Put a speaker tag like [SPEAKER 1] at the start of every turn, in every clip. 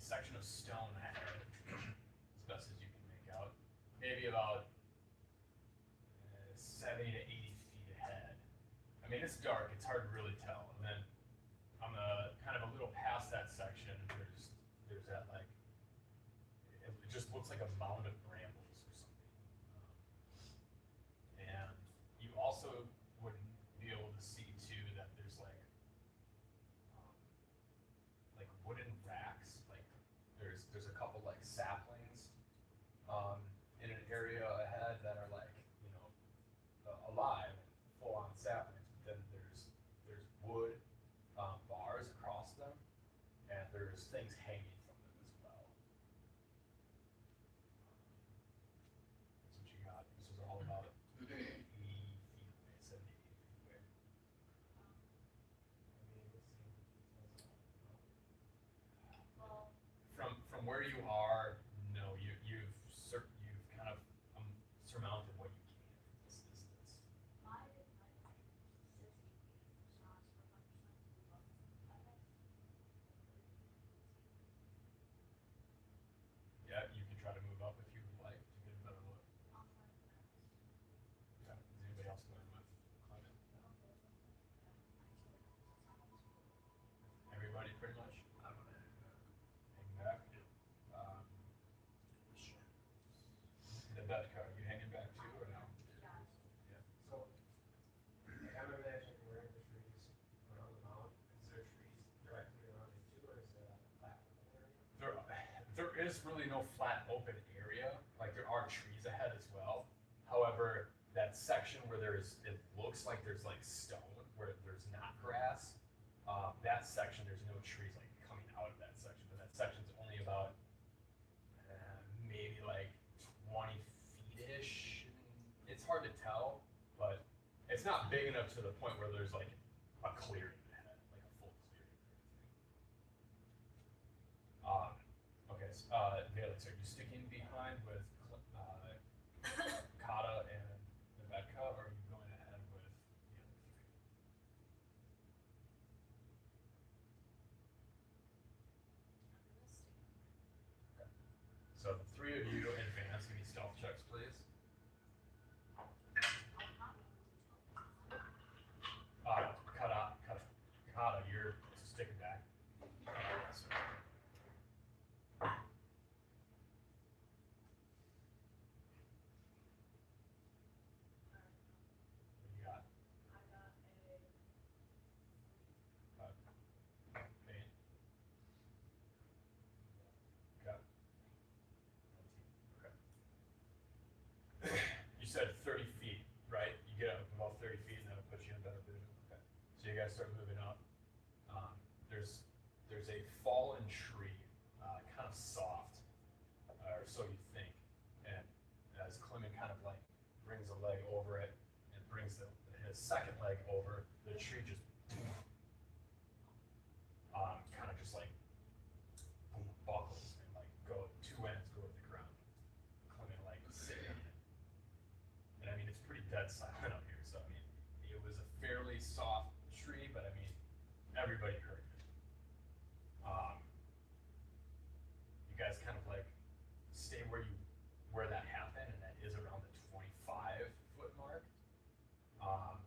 [SPEAKER 1] section of stone ahead, as best as you can make out, maybe about 70 to 80 feet ahead. I mean, it's dark, it's hard to really tell. And then on the kind of a little past that section, there's that like, it just looks like a mound of brambles or something. And you also would be able to see too that there's like wooden racks, like there's a couple like saplings in an area ahead that are like, you know, alive, full on saplings, but then there's wood bars across them, and there's things hanging from them as well. That's what you got. This is all about 80 feet away, 70, 80 feet away. From where you are, no, you've kind of surmounted what you can from this distance. Yeah, you can try to move up if you would like to get a better look. Okay. Is anybody else going with climbing? Everybody pretty much? I'm gonna hang back. The bed car, you hanging back too or no? Yeah.
[SPEAKER 2] So, I'm imagining we're in the trees around the mountain. Is there trees directly around it too, or is it a flat area?
[SPEAKER 1] There is really no flat open area. Like there are trees ahead as well. However, that section where it looks like there's like stone, where there's not grass, that section there's no trees like coming out of that section. But that section's only about maybe like 20 feet-ish. It's hard to tell, but it's not big enough to the point where there's like a clearing ahead, like a full clearing or anything. Okay, so, Valix, are you sticking behind with Kata and Rebecca, or are you going ahead with the other three? Okay. So the three of you advance. Give me stealth checks, please. Kata, you're sticking back. What you got?
[SPEAKER 3] I got
[SPEAKER 1] Bane. Okay. Okay. You said 30 feet, right? You get up above 30 feet and that'll put you in better vision. Okay. So you guys start moving up. There's a fallen tree, kind of soft, or so you think. And as Clement kind of like brings a leg over it and brings his second leg over, the tree just kind of just like buckles and like two ends go to the ground. Clement like sitting in it. And I mean, it's pretty dead silent up here. So I mean, it was a fairly soft tree, but I mean, everybody heard it. You guys kind of like stay where that happened, and that is around the 25-foot mark. Are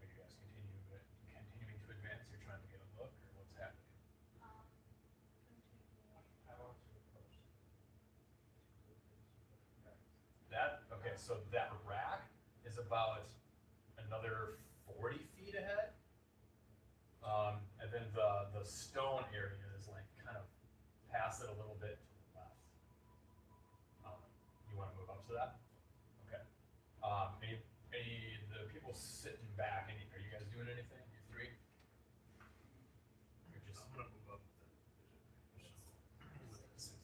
[SPEAKER 1] you guys continuing to advance? You're trying to get a look, or what's happening?
[SPEAKER 2] I want to approach.
[SPEAKER 1] Okay, so that rack is about another 40 feet ahead. And then the stone area is like kind of past it a little bit to the left. You want to move up to that? Okay. The people sitting back, are you guys doing anything? You three? You're just.
[SPEAKER 4] I'm gonna move up with it. With the 60.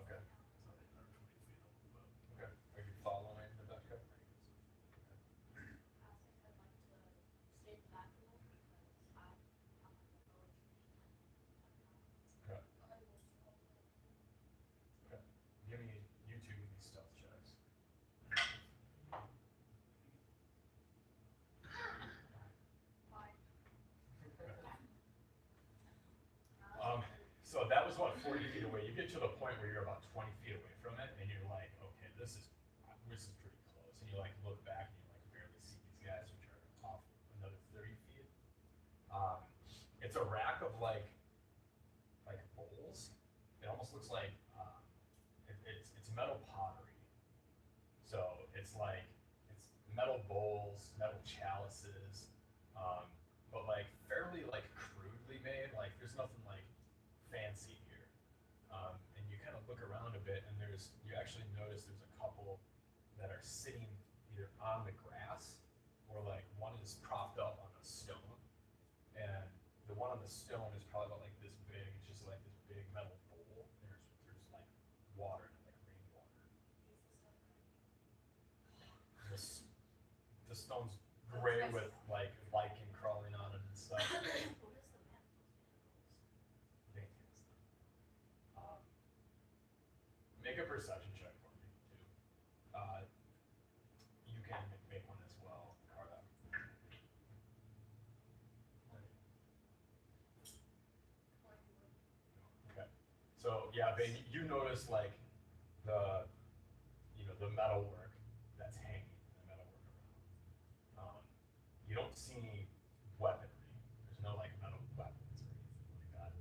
[SPEAKER 1] Okay.
[SPEAKER 4] So I think 120 feet, I'll move up.
[SPEAKER 1] Okay. Are you following Rebecca? Okay. Okay. You two give me stealth checks. you get to the point where you're about 20 feet away from it, and you're like, okay, this is pretty close, and you like look back and you like barely see these guys, which are off another 30 feet. It's a rack of like bowls. It almost looks like it's metal pottery. So it's metal bowls, metal chalices, but like fairly like crudely made. Like there's nothing like fancy here. And you kind of look around a bit, and you actually notice there's a couple that are sitting either on the grass or like one is propped up on a stone, and the one on the stone is probably about like this big. It's just like this big metal bowl. There's like water in it, like rainwater. The stone's gray with like lichen crawling on it and stuff. Make a perception check for me too. You can make one as well, Carla. Okay. So yeah, Ben, you notice like the metal work that's hanging, the metal work around. You don't see any weaponry. There's no like metal weapons or anything like that.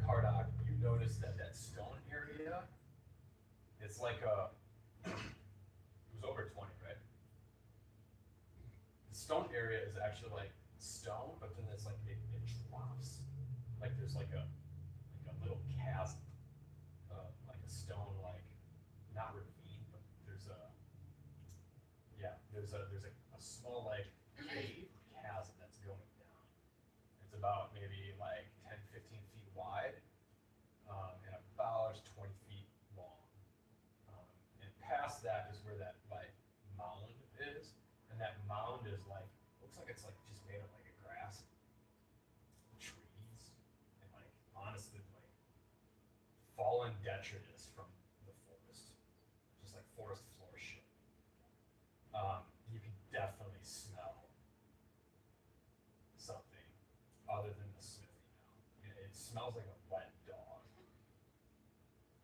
[SPEAKER 1] Kardak, you notice that stone area, it's like it was over 20, right? The stone area is actually like stone, but then it's like it drops. Like there's like a little chasm, like a stone, like not ravine, but there's a small like cave chasm that's going down. It's about maybe like 10, 15 feet wide, and about 20 feet long. And past that is where that like mound is, and that mound is like looks like it's like just made of like grass, trees, and like honestly like fallen detritus from the forest, just like forest floor shit. You can definitely smell something other than the smithy now. It smells like a wet dog.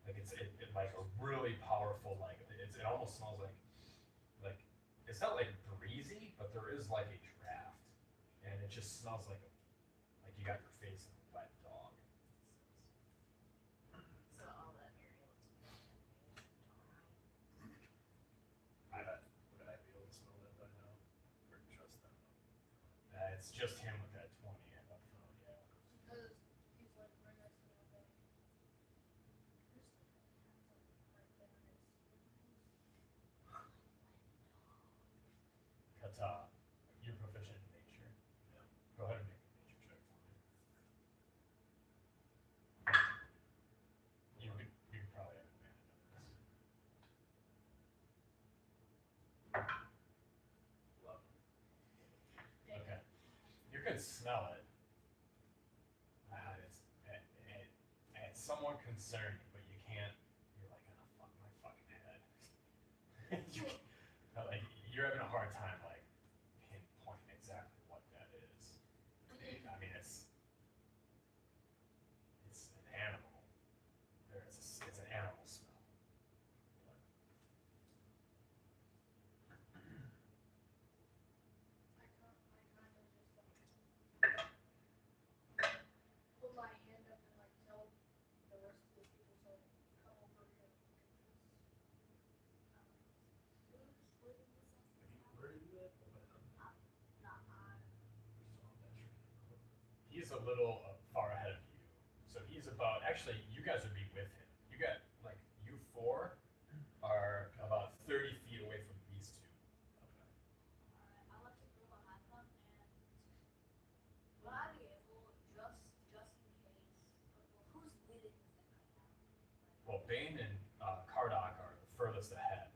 [SPEAKER 1] Like it like a really powerful like it almost smells like it's not like breezy, but there is like a draft, and it just smells like you got your face in a wet dog.
[SPEAKER 3] So all that area looks
[SPEAKER 4] Would I be able to smell that by now? Or trust them?
[SPEAKER 1] It's just him with that 20 up front, yeah.
[SPEAKER 5] Because he's like right next to that thing.
[SPEAKER 1] Kata, you're proficient in nature.
[SPEAKER 4] Yeah.
[SPEAKER 1] Go ahead and make a nature check for me. You could probably have advantage on this.
[SPEAKER 4] 11.
[SPEAKER 1] Okay. You can smell it. It's somewhat concerning, but you can't. You're like, oh, fuck my fucking head. Like you're having a hard time like pinpointing exactly what that is. I mean, it's an animal. It's an animal smell.
[SPEAKER 5] I kind of just like put my hand up and like tell the rest of the people to like come over here and look at this.
[SPEAKER 4] Have you heard of that?
[SPEAKER 1] He's a little far ahead of you. So he's about, actually, you guys would be with him. You got, like, you four are about 30 feet away from these two.
[SPEAKER 4] Okay.
[SPEAKER 3] I like to go behind them, and would I be able, just in case, well, who's leading the thing right now?
[SPEAKER 1] Well, Bane and Kardak are the furthest ahead.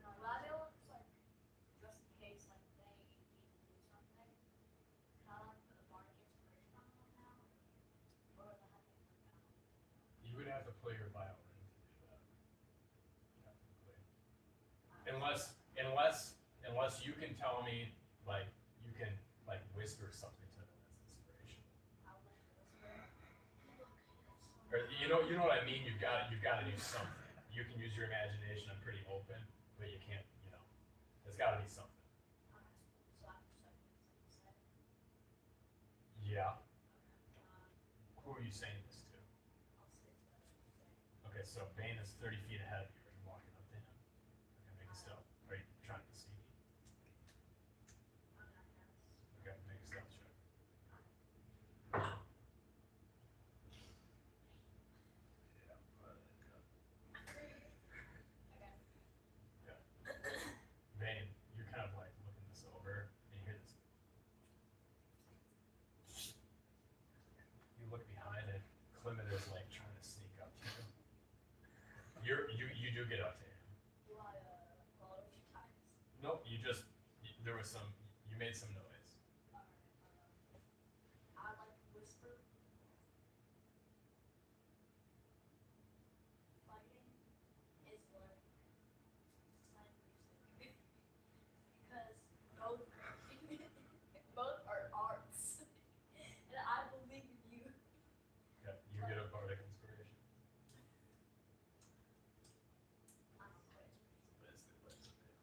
[SPEAKER 3] And would I be able to, like, just in case, like, they need to do something, can I, like, put a bardic inspiration on them now? Or would I have to put down?
[SPEAKER 1] You would have to play your violin to do that. Technically. Unless you can tell me, like, you can, like, whisper something to them as inspiration.
[SPEAKER 3] I
[SPEAKER 1] Or you know what I mean. You've got to do something. You can use your imagination. I'm pretty open, but you can't. You know, there's got to be something.
[SPEAKER 3] So I'm just like, set.
[SPEAKER 1] Yeah.
[SPEAKER 3] Um,
[SPEAKER 1] Who are you saying this to?
[SPEAKER 3] I'll say it's better to say.
[SPEAKER 1] Okay, so Bane is 30 feet ahead of you. Are you walking up to him? Okay, make a stealth. Are you trying to see me?
[SPEAKER 3] I'm not gonna.
[SPEAKER 1] Okay, make a stealth check.
[SPEAKER 4] Yeah, but,
[SPEAKER 3] Okay.
[SPEAKER 1] Yeah. Bane, you're kind of like looking this over, and you hear this. You look behind, and Clement is like trying to sneak up to you. You do get up to him.
[SPEAKER 3] Do I follow a few times?
[SPEAKER 1] Nope, there was some, you made some noise.
[SPEAKER 3] Alright. I like whisper. Fighting is like sign music because both both are arts, and I believe in you.
[SPEAKER 1] Okay, you get a bardic inspiration.
[SPEAKER 3] I don't know.
[SPEAKER 4] Liz did.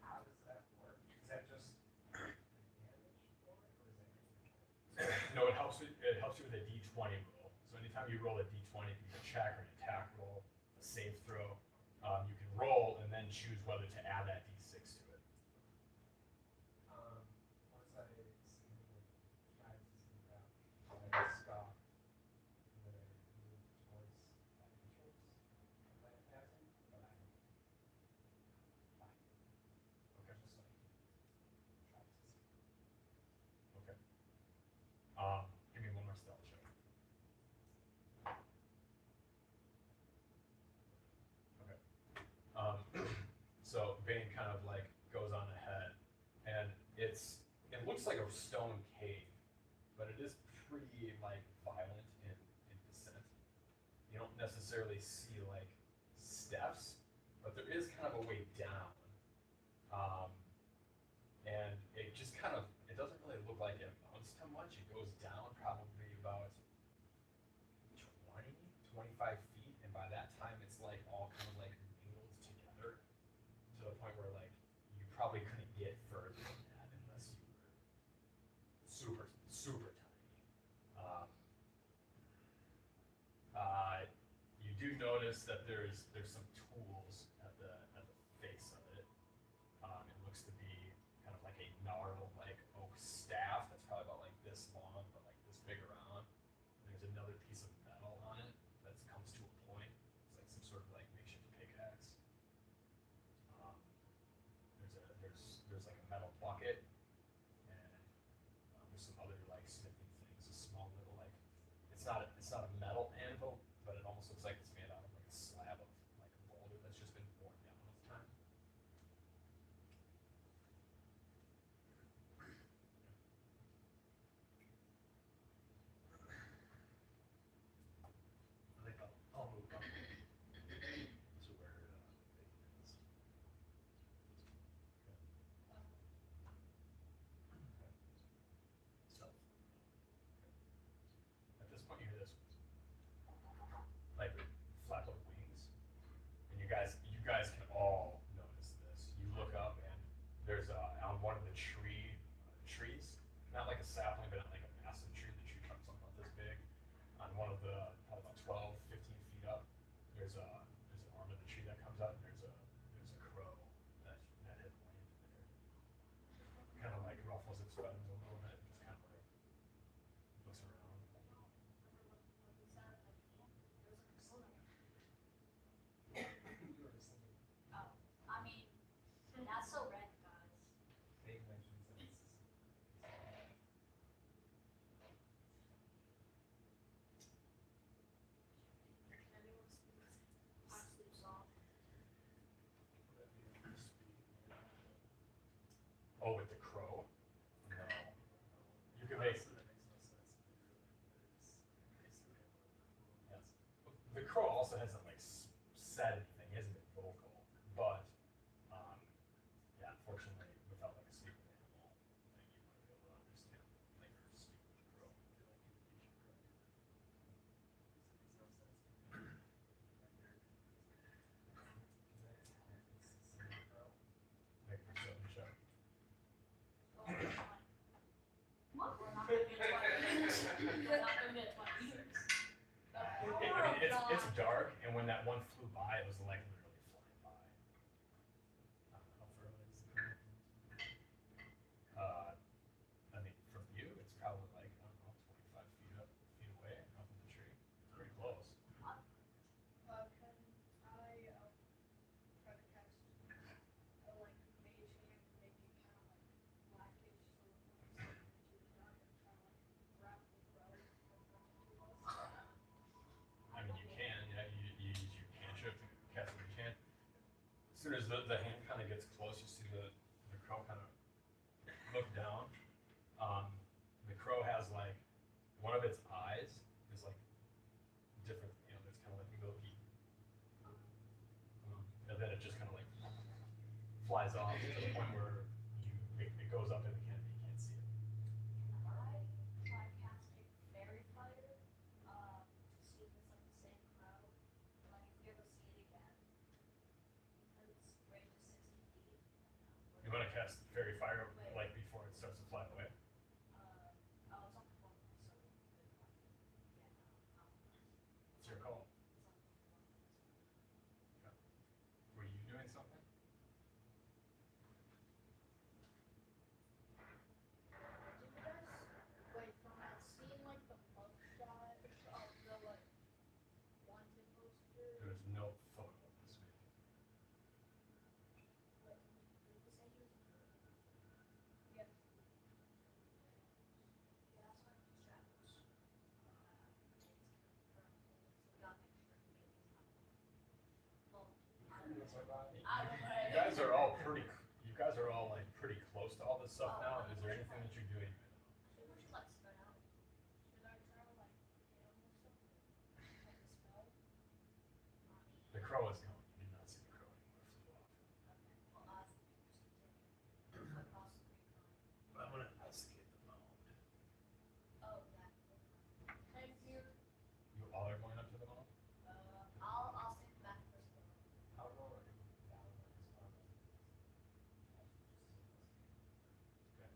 [SPEAKER 2] How does that work? Is that just damage for it, or is that anything?
[SPEAKER 1] No, it helps you with a d20 roll. So anytime you roll a d20, it can be a check or an attack roll, a save throw. You can roll and then choose whether to add that d6 to it.
[SPEAKER 2] Once I tried to sneak out, I stopped, and then I moved towards that entrance, like passing, but I don't find it.
[SPEAKER 1] Okay.
[SPEAKER 2] Just like, try to see.
[SPEAKER 1] Okay. Give me one more stealth check. Okay. So Bane kind of like goes on ahead, and it looks like a stone cave, but it is pretty like violent in descent. You don't necessarily see like steps, but there is kind of a way down. And it just kind of, it doesn't really look like it amounts to much. It goes down probably about 20, 25 feet, and by that time it's like all kind of like mingled together to the point where like you probably couldn't get further than that unless you were super, super tiny. You do notice that there's some tools at the face of it. It looks to be kind of like a gnarled like oak staff that's probably about like this long, but like this big around. There's another piece of metal on it that comes to a point. It's like some sort of like makeshift pickaxe. There's like a metal bucket, and there's some other like smithing things. A small little like it's not a metal anvil, but it almost looks like it's made out of like a slab of like a boulder that's just been worn down with time.
[SPEAKER 4] I think I'll move up to where Bane is. Stealth.
[SPEAKER 1] At this point, you hear this like flap of wings, and you guys can all notice this. You look up, and there's on one of the trees, not like a sapling, but not like a massive tree. The tree trunk's about this big. On one of the probably about 12, 15 feet up, there's an arm of the tree that comes out, and there's a crow that had landed there. Kind of like ruffles its feathers a little bit, and just kind of like looks around.
[SPEAKER 3] What we sounded like ant. There was like a solar.
[SPEAKER 2] You were just thinking,
[SPEAKER 3] Oh, I mean, that's so random, guys.
[SPEAKER 2] they mentioned that it's
[SPEAKER 3] Maybe we'll actually resolve.
[SPEAKER 4] Would that be able to speed?
[SPEAKER 1] Oh, with the crow? No. You can make,
[SPEAKER 4] Honestly, that makes no sense to do. It's in case they have a-
[SPEAKER 1] yes. The crow also hasn't like said anything, he hasn't been vocal, but, yeah, unfortunately, without like a speaking animal, I think you wouldn't be able to understand, like, or speak with the crow.
[SPEAKER 4] I feel like you should probably do
[SPEAKER 1] when that one flew by, it was like literally flying by.
[SPEAKER 4] How far away is it?
[SPEAKER 1] I mean, from you, it's probably like, I don't know, 25 feet away up in the tree. It's pretty close.
[SPEAKER 5] Can I, try to cast a, like, mage hand, maybe kind of like blackish, so when it's like into the dark, and try to like wrap the crow or
[SPEAKER 1] I mean, you can, yeah, you use your cantrip to cast a mage hand. As soon as the hand kind of gets close, you see the crow kind of look down. The crow has like, one of its eyes is like different, you know, it's kind of like milky. And then it just kind of like flies off to the point where it goes up in the canopy, you can't see it.
[SPEAKER 3] Can I try casting fairy fire? To see if it's like the same crow? Like if we ever see it again? Because its range is 60 feet.
[SPEAKER 1] You want to cast fairy fire like before it starts to fly away?
[SPEAKER 3] Oh, it's on the phone, so.
[SPEAKER 1] It's your call. Were you doing something?
[SPEAKER 5] Did you guys, wait, from that scene, like the mugshot of the like wanted poster?
[SPEAKER 1] There's no photo of this man.
[SPEAKER 3] Wait, did we say he was?
[SPEAKER 5] Yes.
[SPEAKER 3] Yeah, that's why he travels. So we gotta make sure he maybe he's not. Well, I don't know.
[SPEAKER 1] You guys are all pretty. You guys are all like pretty close to all this stuff now. Is there anything that you're doing?
[SPEAKER 3] Maybe we should like spread out.
[SPEAKER 5] Should I try to like hit him or something? Like a spell?
[SPEAKER 1] The crow is gone. You did not see the crow anymore. It flew off.
[SPEAKER 3] Okay, well, I think we just continue. Across the creek line.
[SPEAKER 4] I want to investigate the mound.
[SPEAKER 3] Oh, yeah.
[SPEAKER 5] Thank you.
[SPEAKER 1] You all are going up to the mound.
[SPEAKER 3] I'll stick back first.
[SPEAKER 2] How low are you down on this mountain?
[SPEAKER 1] Okay.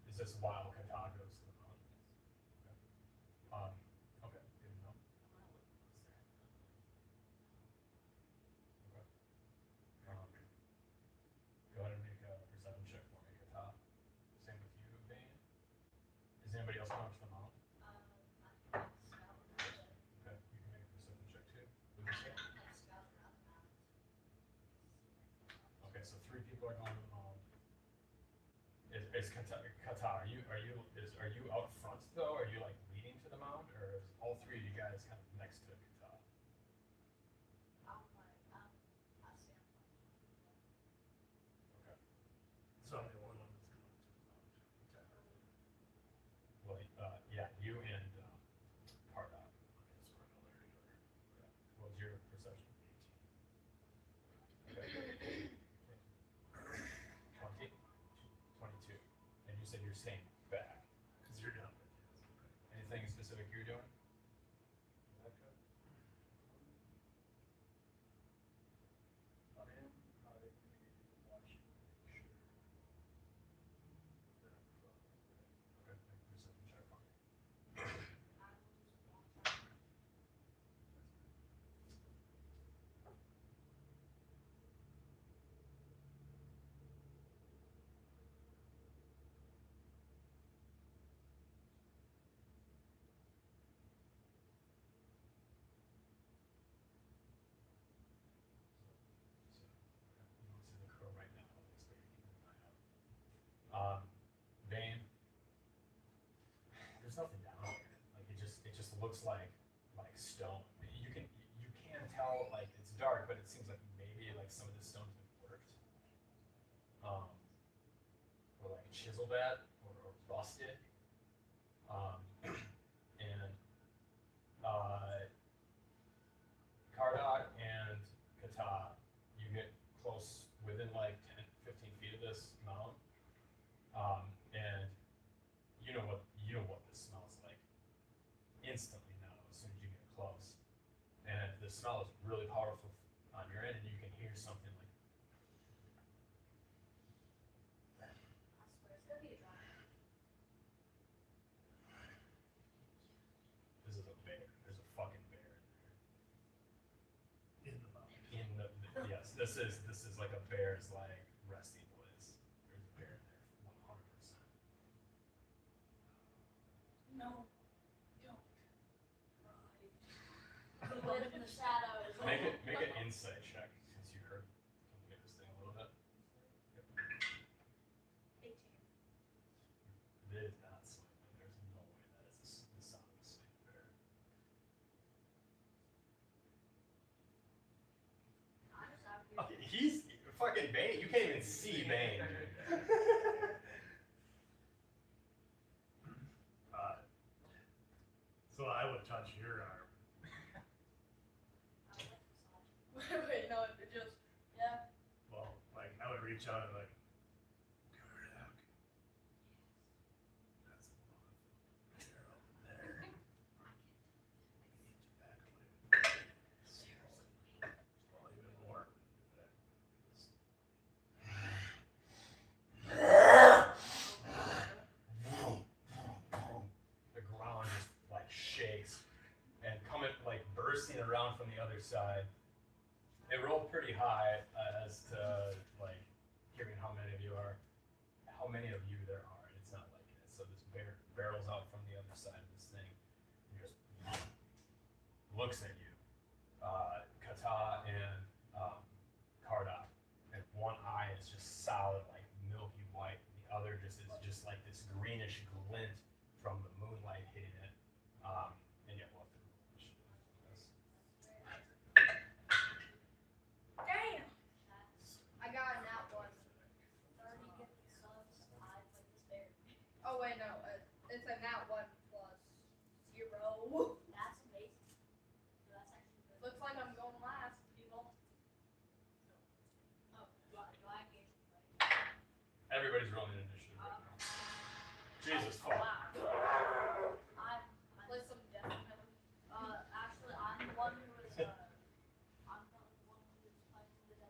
[SPEAKER 1] Is this while Kata goes to the mound? Okay. Okay. Good to know. Okay. Go ahead and make a perception check for me, Kata. Same with you, Vane. Is anybody else going up to the mound?
[SPEAKER 3] I can scout.
[SPEAKER 1] Okay. You can make a perception check too. With the same.
[SPEAKER 3] Like scout around the mountains.
[SPEAKER 1] Okay, so 3 people are going to the mound. Is Kata, are you out front though? Are you like leading to the mound, or is all 3 of you guys kind of next to Kata?
[SPEAKER 3] I stand
[SPEAKER 1] Okay.
[SPEAKER 4] So I'm the only one that's going to the mound.
[SPEAKER 1] Well, yeah, you and Pardot.
[SPEAKER 4] Okay, so we're in a layer together.
[SPEAKER 1] What was your perception?
[SPEAKER 4] 18.
[SPEAKER 1] Okay. 20? 22. And you said you're staying back.
[SPEAKER 4] Because you're down with kids. Okay.
[SPEAKER 1] Anything specific you're doing?
[SPEAKER 2] Mecca? I am probably watching, make sure. That I'm following.
[SPEAKER 1] Okay, make a perception check for me.
[SPEAKER 3] I will just walk out.
[SPEAKER 1] So, you don't see the crow right now, at least, but you're keeping an eye out. Bane, there's nothing down here. Like it just looks like stone. You can tell like it's dark, but it seems like maybe like some of the stone's been worked, or like chiseled at or rusted. And Cardot and Kata, you get close within like 10, 15 feet of this mound, and you know what this smells like instantly now as soon as you get close, and the smell is really powerful on your end, and you can hear something like
[SPEAKER 3] I swear, it's gonna be a dry.
[SPEAKER 1] this is a bear. There's a fucking bear in there.
[SPEAKER 4] In the mound.
[SPEAKER 1] This is like a bear's like resting place. There's a bear there, 100%.
[SPEAKER 5] No, don't.
[SPEAKER 3] Live in the shadows.
[SPEAKER 1] Make an insight check since you heard. Can you get this thing a little bit?
[SPEAKER 5] 18.
[SPEAKER 1] It is not sleeping. There's no way that is the sound of a sleeping bear.
[SPEAKER 3] I'm just out here.
[SPEAKER 1] Okay, he's fucking Bane. You can't even see Bane, dude.
[SPEAKER 4] So I would touch your arm.
[SPEAKER 3] I like massage.
[SPEAKER 5] Wait, no, it just, yeah.
[SPEAKER 4] Well, like I would reach out and like, Kurdak. That's a lot of bear over there. I need you back away. Well, even more.
[SPEAKER 1] The ground just like shakes and coming like bursting around from the other side. It rolled pretty high as to like hearing how many of you there are. It's not like it. So this bear barrels out from the other side of this thing and just looks at you. Kata and Kardak, and one eye is just solid, like milky white. The other just is just like this greenish glint from the moonlight hitting it. And yeah, we'll have to roll initiative for this.
[SPEAKER 5] Damn!
[SPEAKER 3] That's
[SPEAKER 5] I got an out one.
[SPEAKER 3] 30 gifted subs. I play this bear.
[SPEAKER 5] Oh, wait, no, it's a nat 1 plus 0.
[SPEAKER 3] That's amazing. That's actually good.
[SPEAKER 5] Looks like I'm going last, people.
[SPEAKER 3] Oh, do I engage anybody?
[SPEAKER 1] Everybody's rolling initiative right now. Jesus
[SPEAKER 3] Oh,
[SPEAKER 1] fuck.
[SPEAKER 3] wow. I'm
[SPEAKER 5] Play some death metal.
[SPEAKER 3] actually, I'm the one who is, I'm the one who's fighting the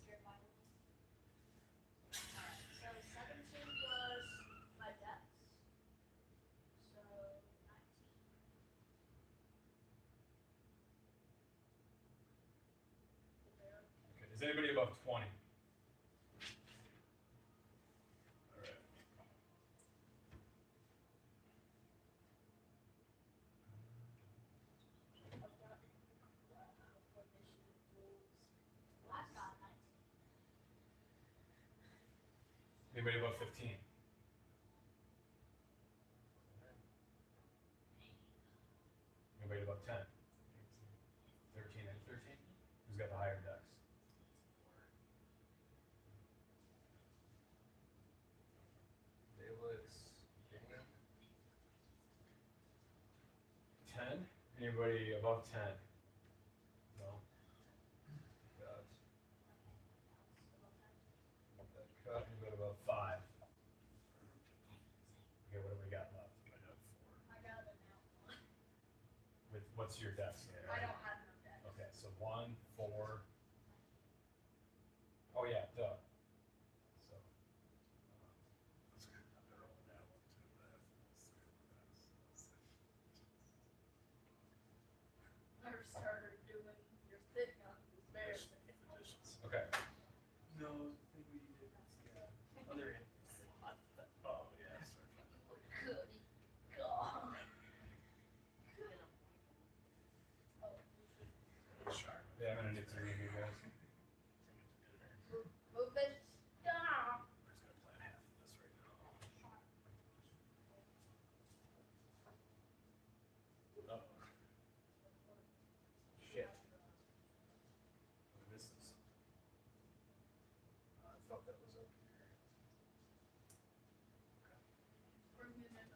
[SPEAKER 3] scared Bible. Alright, so 17 plus my dex. So 19. The bear.
[SPEAKER 1] Okay, is anybody above 20? Alright.
[SPEAKER 3] I've got for initiative rules. Well, I've got 19.
[SPEAKER 1] Anybody above 15? Anybody above 10? 13 and 13? Who's got the higher dex? Felix. 10? Anybody above 10? No? Got that cut. Anybody above 5? Okay, what do we got left?
[SPEAKER 5] I got an out one.
[SPEAKER 1] With what's your dex?
[SPEAKER 5] I don't have no dex.
[SPEAKER 1] Okay, so 1, 4. Oh yeah, duh. So
[SPEAKER 4] That's good. I've been rolling that one too, but I have
[SPEAKER 5] Never started doing your thing on this bear.
[SPEAKER 4] additions.
[SPEAKER 1] okay.
[SPEAKER 2] No, I think we did, yeah, other end.
[SPEAKER 4] Oh yeah.
[SPEAKER 3] Goody God.
[SPEAKER 4] Sharp.
[SPEAKER 1] Yeah, I'm gonna need to read you guys.
[SPEAKER 5] Move it. Stop.
[SPEAKER 4] We're just gonna plan half of this right now.
[SPEAKER 1] Oh. Shit. This is. I thought that was up here.
[SPEAKER 5] Bring it in.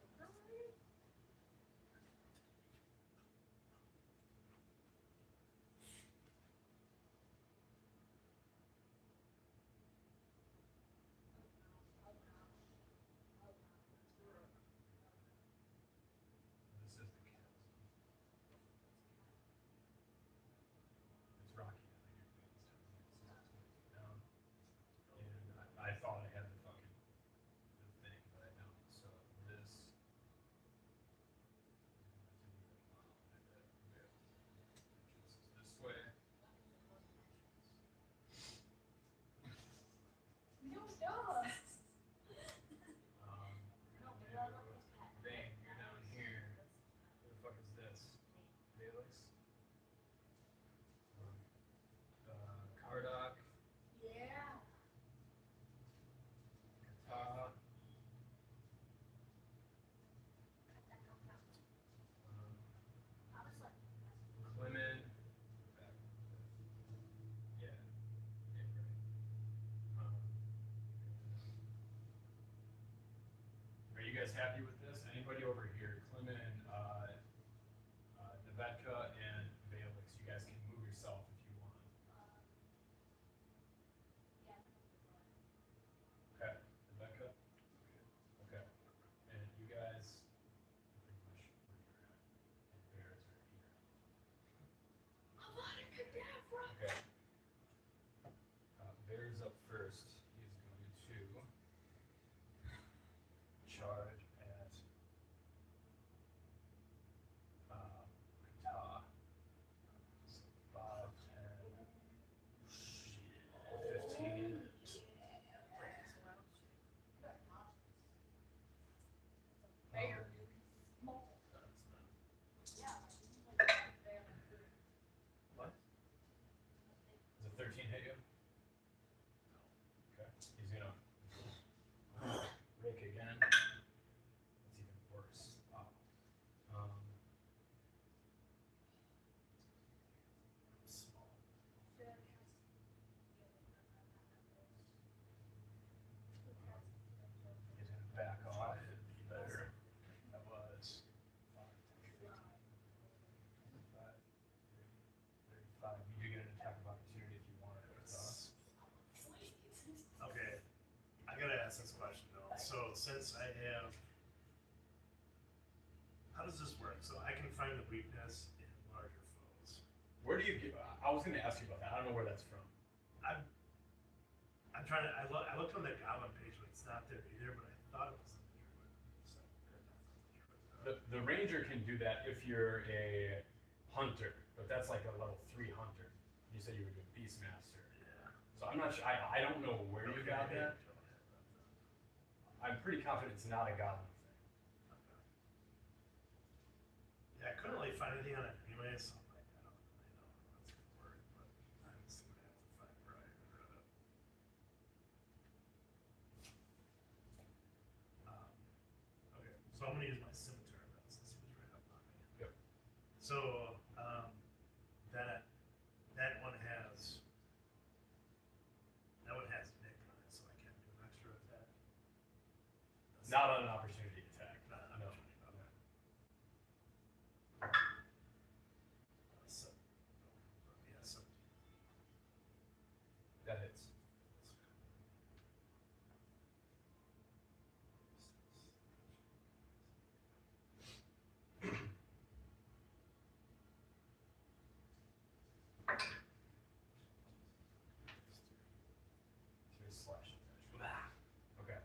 [SPEAKER 1] This is the chasm. It's rocky. I think it's down. And I guys happy with this? Anybody over here, Clement, Nevedka, and Valix, you guys can move yourself if you want.
[SPEAKER 3] Yeah.
[SPEAKER 1] Okay, Nevedka? Okay, and you guys, pretty much where you're at, and bears are here. Okay. Bears up first. He's going to charge at Kata. So 5, 10, 15.
[SPEAKER 5] Bear.
[SPEAKER 1] What? Does a 13 hit you? Okay. He's gonna rake again. That's even worse. Wow. Small. He's gonna back off. Be better. That was 5, 10, 15, 25, 35. You do get an attack of opportunity if you want it.
[SPEAKER 4] Okay, I gotta ask this question though. So since I have, how does this work? So I can find the weakness in larger foes.
[SPEAKER 1] Where do you get? I was going to ask you about that. I don't know where that's from.
[SPEAKER 4] I'm trying to. I looked on the Goblin page, but it's not there either. But I thought it was in the Druid.
[SPEAKER 1] The ranger can do that if you're a hunter, but that's like a level 3 hunter. You said you were doing Beastmaster.
[SPEAKER 4] Yeah.
[SPEAKER 1] So I'm not sure. I don't know where you got that. I'm pretty confident it's not a goblin thing.
[SPEAKER 4] Okay. Yeah, I couldn't really find anything on it anyway, so I'm like, I don't really know how that's gonna work, but I'm just gonna have to find where I read it. Okay, so I'm gonna use my scimitar then, since it was right up on me.
[SPEAKER 1] Yep.
[SPEAKER 4] So, that one has Nick on it, so I can't do an extra attack. That's
[SPEAKER 1] Not on an opportunity attack.
[SPEAKER 4] Not an
[SPEAKER 1] No.
[SPEAKER 4] opportunity, okay. So, yeah, so.
[SPEAKER 1] That hits. Here's slash attack. Okay.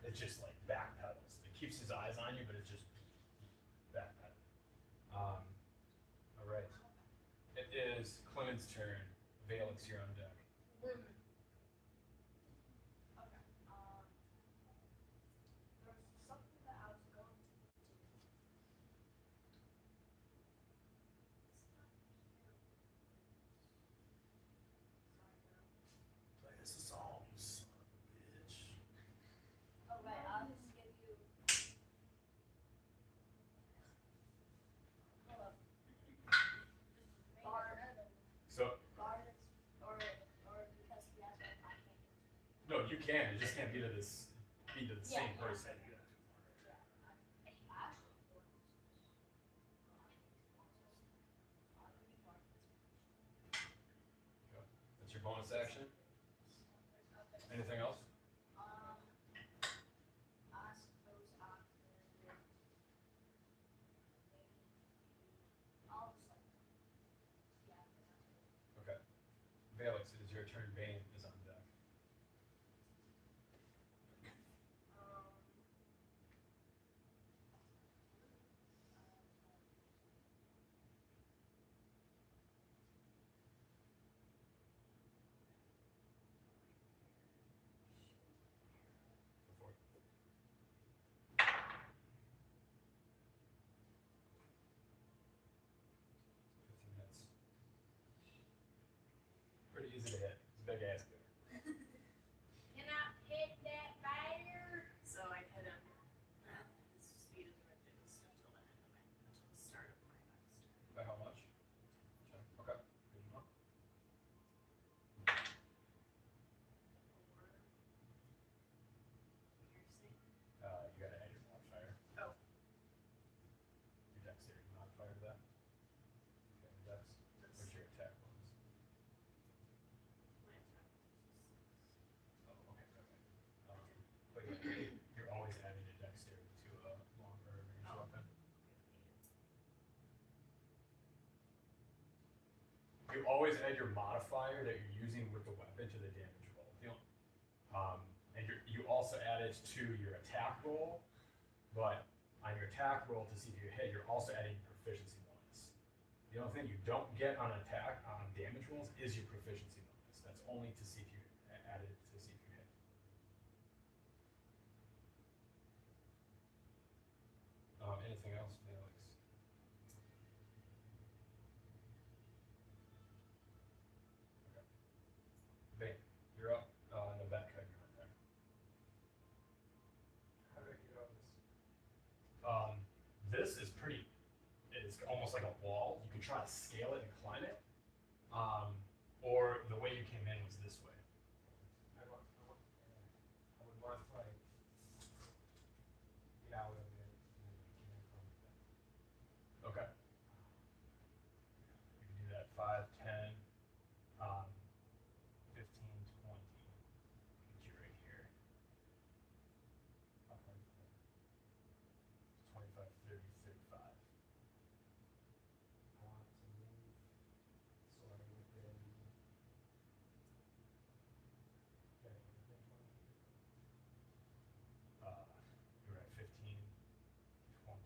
[SPEAKER 1] It just like backpedals. It keeps his eyes on you, but it just backpedals. All right. It is Clement's turn. Valix, you're on deck.
[SPEAKER 3] Okay. There's something that I was going to do.
[SPEAKER 4] Like, this is all, you son of a bitch.
[SPEAKER 3] Okay, I'll just give you. Hold up. Guard,
[SPEAKER 1] So
[SPEAKER 3] guard, or because he has one, I can't do it.
[SPEAKER 1] no, you can. It just can't be to the same
[SPEAKER 3] Yeah.
[SPEAKER 1] person.
[SPEAKER 3] Yeah, and he actually won.
[SPEAKER 1] That's your bonus action. Anything else?
[SPEAKER 3] I suppose I could maybe I'll just like yeah.
[SPEAKER 1] Okay. Valix, it is your turn. Bane is on deck. Before. 15 hits. Pretty easy to hit. It's a big ass guy.
[SPEAKER 5] Can I hit that bear? So I hit him. His speed is ridiculous until the end of my, until the start of my next turn.
[SPEAKER 1] By how much? Okay. Good enough.
[SPEAKER 5] Piercing.
[SPEAKER 1] You you always add your modifier that you're using with the weapon to the damage roll. And you also add it to your attack roll, but on your attack roll to see if you hit, you're also adding your proficiency bonus. The only thing you don't get on attack on damage rolls is your proficiency bonus. That's only to see if you add it to see if you hit. Anything else, Alex? Okay. Bane, you're up. Novak, you're on there.
[SPEAKER 2] How do I get on this?
[SPEAKER 1] This is pretty, it's almost like a wall. You can try to scale it and climb it. Or the way you came in was this way.
[SPEAKER 2] I would want to like get out of it and then from that.
[SPEAKER 1] Okay. You can do that 5, 10, 15, 20. Get you right here. 25, 30, 35.
[SPEAKER 2] I want to move sort of within. Okay, within 20 feet.
[SPEAKER 1] You're at 15, 20,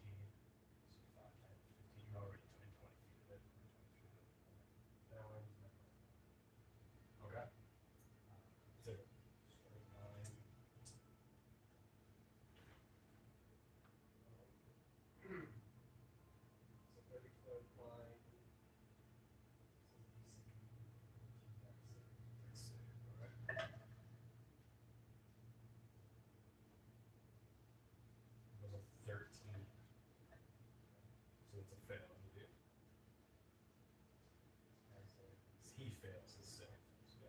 [SPEAKER 1] so 5, 10, 15. You're already in 20 feet of it. 23 of it.
[SPEAKER 2] Then I want to use my bonus.
[SPEAKER 1] Okay. So,
[SPEAKER 2] Straight line. So 30-foot line. This is DC.
[SPEAKER 1] let's see. All right. It was a 13. So it's a fail. You do. He fails his save. So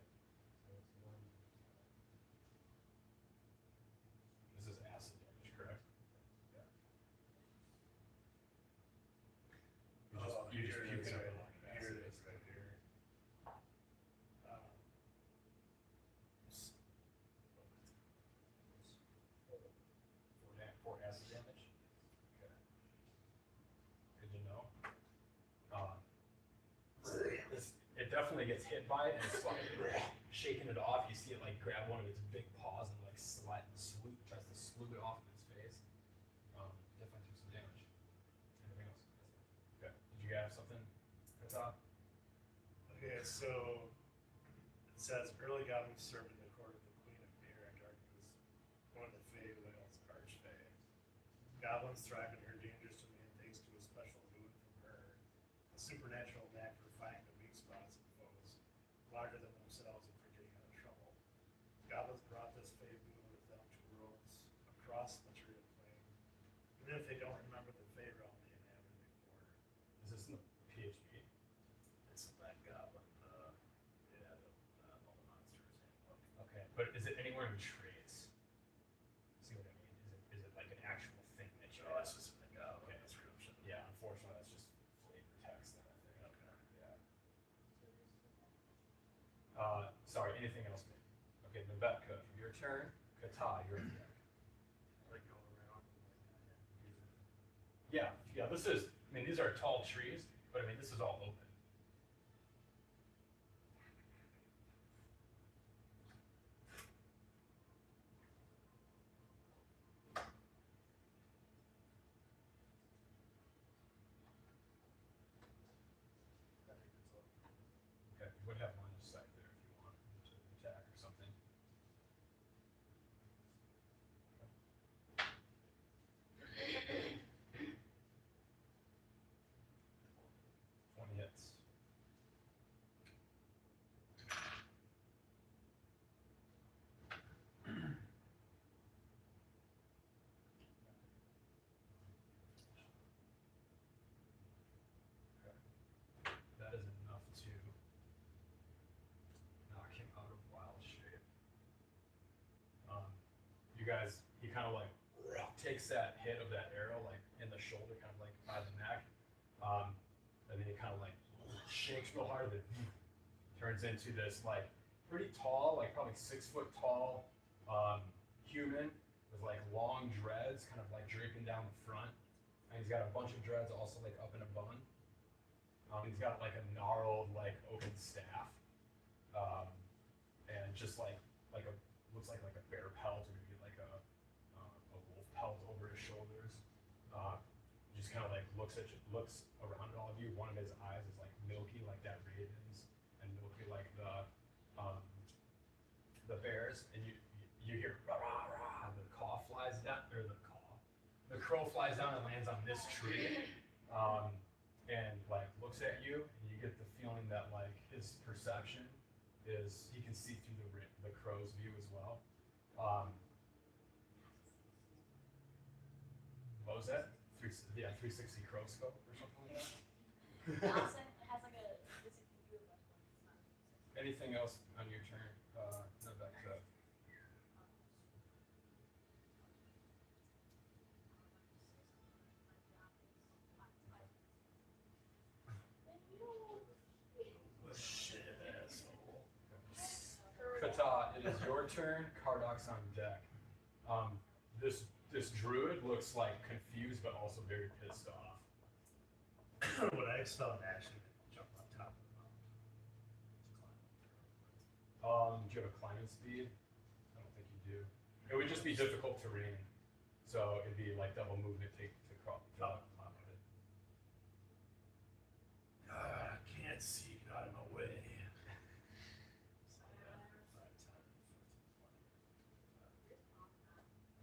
[SPEAKER 2] So it's 1.
[SPEAKER 1] this is acid damage, correct? Yeah. You just
[SPEAKER 4] here it
[SPEAKER 1] puke
[SPEAKER 4] is
[SPEAKER 1] it up
[SPEAKER 4] right-
[SPEAKER 1] in like
[SPEAKER 4] here
[SPEAKER 1] acid.
[SPEAKER 4] it is right here. S-
[SPEAKER 1] For acid damage? Okay. Good to know. It definitely gets hit by it and it's like shaking it off. You see it like grab one of its big paws and like tries to slew it off of its face. Definitely took some damage. Anything else? Okay. Did you have something at the top?
[SPEAKER 4] Okay, so it says early goblins served in the court of the Queen of Beer and Darkness, one of the Fae Whales, Archfey. Goblins thrive in her dangers to man thanks to a special boon from her, a supernatural knack for finding the weak spots in foes, larger than themselves and for getting out of trouble. Goblins brought this Fae boon with them to worlds across the material plane, even if they don't remember the Fae realm they inhabited before.
[SPEAKER 1] Is this in the PHP?
[SPEAKER 4] It's that goblin, yeah, all the monsters handbook.
[SPEAKER 1] Okay. But is it anywhere in trades? See what I mean? Is it like an actual thing that you
[SPEAKER 4] Oh,
[SPEAKER 1] have?
[SPEAKER 4] it's just in the goblin
[SPEAKER 1] Okay.
[SPEAKER 4] description.
[SPEAKER 1] Yeah, unfortunately, that's just flavor text and I think.
[SPEAKER 4] Okay.
[SPEAKER 1] Yeah. Sorry, anything else? Nick? Okay, Navetka, your turn. Kata, your turn.
[SPEAKER 2] Like going around and like using.
[SPEAKER 1] Yeah, this is, I mean, these are tall trees, but I mean, this is all open.
[SPEAKER 2] I think that's all.
[SPEAKER 1] Okay, you would have line of sight there if you want to attack or something. 20 hits. Okay. That is enough to knock him out of wild shape. You guys, he kind of like takes that hit of that arrow like in the shoulder, kind of like by the neck, and then he kind of like shakes real hard, then turns into this like pretty tall, like probably 6 foot tall human with like long dreads, kind of like draping down the front, and he's got a bunch of dreads also like up in a bun. He's got like a gnarled, like oaken staff, and just like a looks like a bear pelt or maybe like a wolf pelt over his shoulders. Just kind of like looks around at all of you. One of his eyes is like milky like that raven's, and milky like the bears, and you hear rah rah rah. The caw flies down, or the crow flies down and lands on this tree, and like looks at you, and you get the feeling that like his perception is he can see through the crow's view as well. What was that? 360 crow scope or something like that.
[SPEAKER 3] It also has like a 360 view of us, but it's not 360.
[SPEAKER 1] Anything else on your turn? No, back to
[SPEAKER 4] Shit, asshole.
[SPEAKER 1] Kata. It is your turn. Kardak's on deck. This druid looks like confused but also very pissed off.
[SPEAKER 4] Would I expel an action and jump on top of the mountain?
[SPEAKER 1] Do you have a climbing speed? I don't think you do. It would just be difficult terrain, so it'd be like double movement to crawl on top of it.
[SPEAKER 4] I can't see. Get out of my way.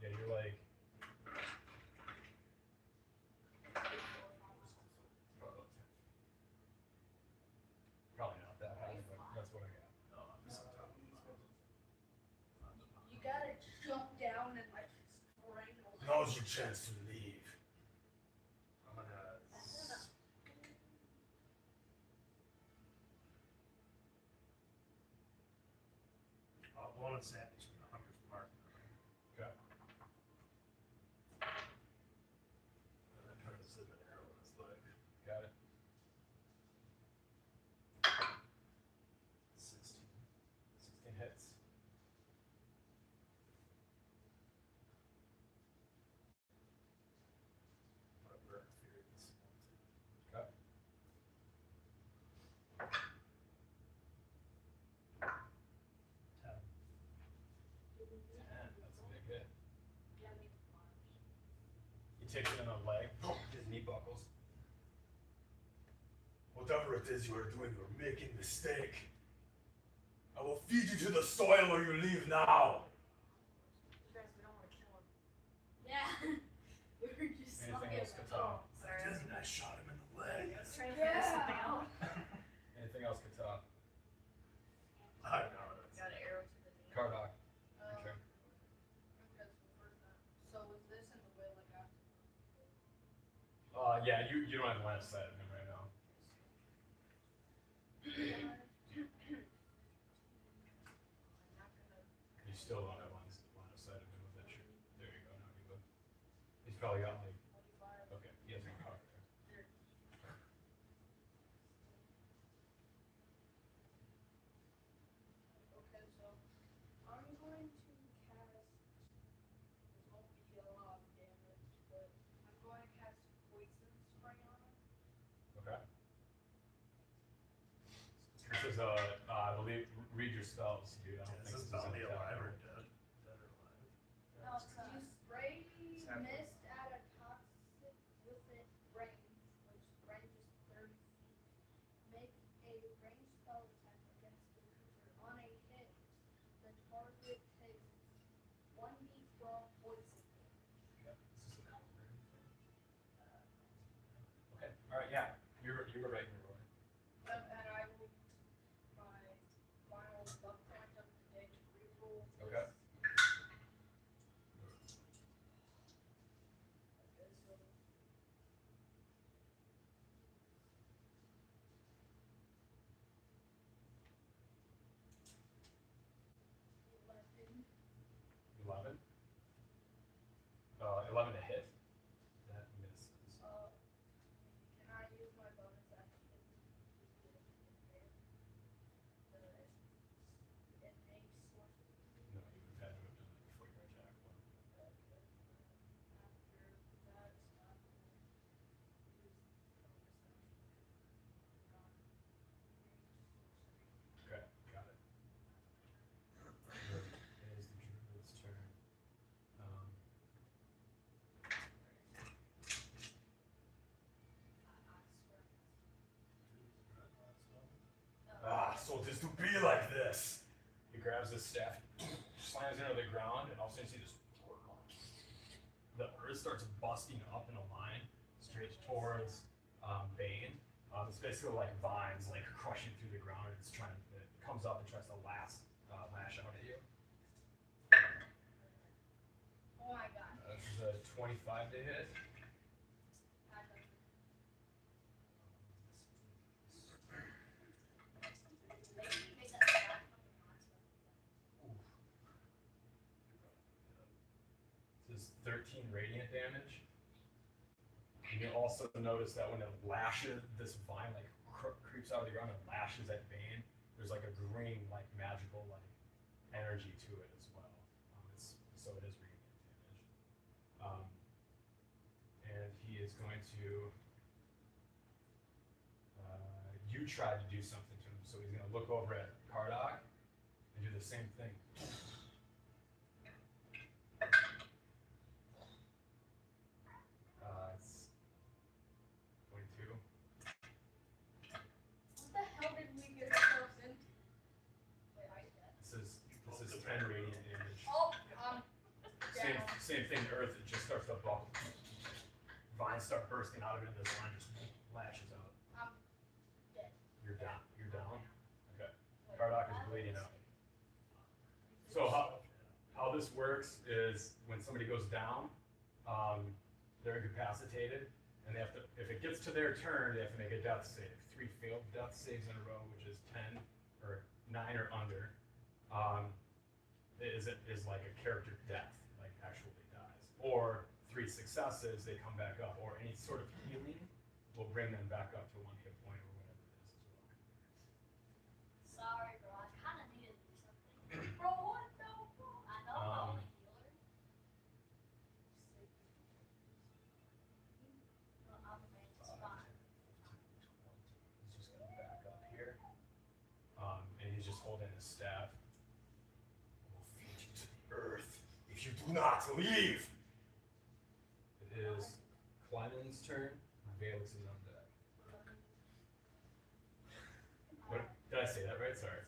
[SPEAKER 1] Yeah, you're like. Probably not that high, but that's what I got.
[SPEAKER 4] No, I'm just on top of these guys.
[SPEAKER 5] You gotta jump down and like strangle.
[SPEAKER 4] Now's your chance to leave. I'm gonna. Bonus action, the hunter's mark.
[SPEAKER 1] Okay.
[SPEAKER 4] And then try to send an arrow in his leg.
[SPEAKER 1] Got it.
[SPEAKER 4] 16.
[SPEAKER 1] 16 hits.
[SPEAKER 4] What a burn fury this one.
[SPEAKER 1] Okay.
[SPEAKER 4] 10.
[SPEAKER 1] 10. That's a big hit.
[SPEAKER 3] Yeah, we march.
[SPEAKER 1] He takes it in the leg. His knee buckles.
[SPEAKER 4] Whatever it is you are doing, you're making a mistake. I will feed you to the soil or you leave now.
[SPEAKER 3] You guys, we don't want to kill him.
[SPEAKER 5] Yeah. We were just
[SPEAKER 1] Anything else, Kata?
[SPEAKER 3] Sorry.
[SPEAKER 4] Didn't I shot him in the leg?
[SPEAKER 3] I was trying to figure something out.
[SPEAKER 1] Anything else, Kata?
[SPEAKER 4] I know that's
[SPEAKER 3] Got an arrow to the knee.
[SPEAKER 1] Kardak. Okay.
[SPEAKER 5] Okay, so first time. So is this in the way like after?
[SPEAKER 1] Yeah, you don't have line of sight of him right now.
[SPEAKER 3] I'm not gonna.
[SPEAKER 1] You still don't have line of sight of him with that shoot. There you go. Now you would. He's probably got like.
[SPEAKER 3] 25.
[SPEAKER 1] Okay, he hasn't caught there.
[SPEAKER 5] Okay, so I'm going to cast. This won't be a lot of damage, but I'm going to cast poison spray on him.
[SPEAKER 1] Okay. This is I believe, read your spells, dude. I don't think
[SPEAKER 4] Is
[SPEAKER 1] this
[SPEAKER 4] this
[SPEAKER 1] is
[SPEAKER 4] bounty
[SPEAKER 1] an attack.
[SPEAKER 4] alive or dead? Dead or alive?
[SPEAKER 5] No, you spray mist at a toxic with it range, which range is 30 feet. Make a ranged spell attack against the creature. On a hit, the target takes 1d12 poison.
[SPEAKER 1] Okay. Is this a counter or anything? Okay. All right. Yeah. You were right. You were right.
[SPEAKER 5] And I will, my final luck point of the day to reroll.
[SPEAKER 1] Okay.
[SPEAKER 5] Okay, so. Eleven.
[SPEAKER 1] 11. 11 to hit. That misses.
[SPEAKER 5] Can I use
[SPEAKER 1] grabs this staff, slams into the ground, and all of a sudden you see this. The earth starts busting up in a line straight towards Bane. It's basically like vines, like crushing through the ground. It comes up and tries to lash out at you.
[SPEAKER 5] Oh my god.
[SPEAKER 1] This is a 25 to hit. This is 13 radiant damage. And you'll also notice that when it lashes, this vine like creeps out of the ground and lashes at Bane, there's like a green, like magical, like energy to it as well. So it is radiant damage. And he is going to. You tried to do something to him, so he's going to look over at Kardak and do the same thing. It's 22.
[SPEAKER 5] What the hell did we get ourselves into? Wait, are you dead?
[SPEAKER 1] This is 10 radiant damage.
[SPEAKER 5] Oh,
[SPEAKER 1] Same thing. The earth, it just starts to bubble. Vines start bursting out of it, and this line just lashes out.
[SPEAKER 5] I'm dead.
[SPEAKER 1] You're down. You're down. Okay. Kardak is bleeding out. So how this works is when somebody goes down, they're incapacitated, and they have to. If it gets to their turn, they have to make a death save. 3 failed death saves in a row, which is 10 or 9 or under, is like a character death, like actually dies. Or 3 successes, they come back up. Or any sort of healing will bring them back up to 1 hit point or whatever it is as well.
[SPEAKER 3] Sorry, bro. I kind of needed to do something.
[SPEAKER 5] Bro, what the
[SPEAKER 3] I know I'm only healer. But I'm a man, it's fine.
[SPEAKER 1] He's just gonna back up here. And he's just holding his staff. I will feed you to the earth if you do not leave. It is Clement's turn. Valix is on deck. What did I say that right? Sorry.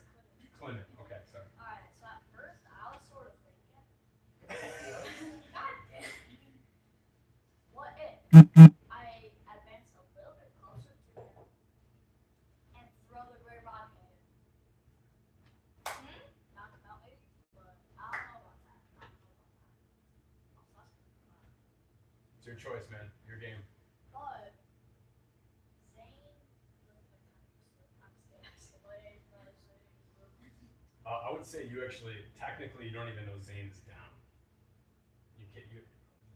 [SPEAKER 1] Clement. Okay, sorry.
[SPEAKER 3] Alright, so at first I was sort of thinking, God damn. What if I advance a little bit closer to him and throw the gray rock at him? Knock him out maybe? But I don't know about that.
[SPEAKER 1] It's your choice, man. Your game.
[SPEAKER 3] But Zane looks like I'm scared.
[SPEAKER 1] I would say you actually, technically, you don't even know Zane is down. You can't.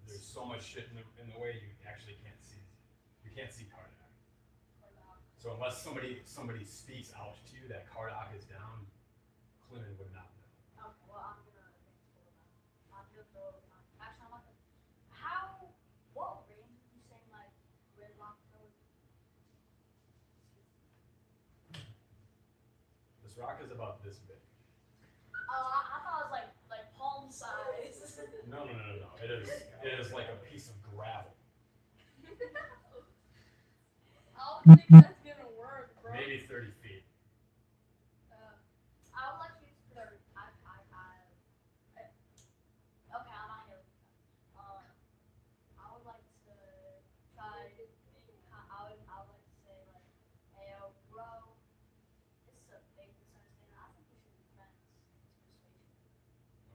[SPEAKER 1] There's so much shit in the way you actually can't see. You can't see Kardak. So unless somebody speaks out to you that Kardak is down, Clement would not know.
[SPEAKER 3] Okay, well I'm gonna advance forward now. I'm gonna throw it. Actually, I'm not gonna. How? What range did you say my grid lock throw?
[SPEAKER 1] This rock is about this big.
[SPEAKER 3] I thought it was like palm size.
[SPEAKER 1] No. It is like a piece of gravel.
[SPEAKER 5] I don't think that's gonna work, bro.
[SPEAKER 1] Maybe 30 feet.
[SPEAKER 3] I would like to use 30. Okay, I'm not here. I would like to try. I would like to say like, hey, bro, this is a big misunderstanding. I think we should be friends. It's persuasion.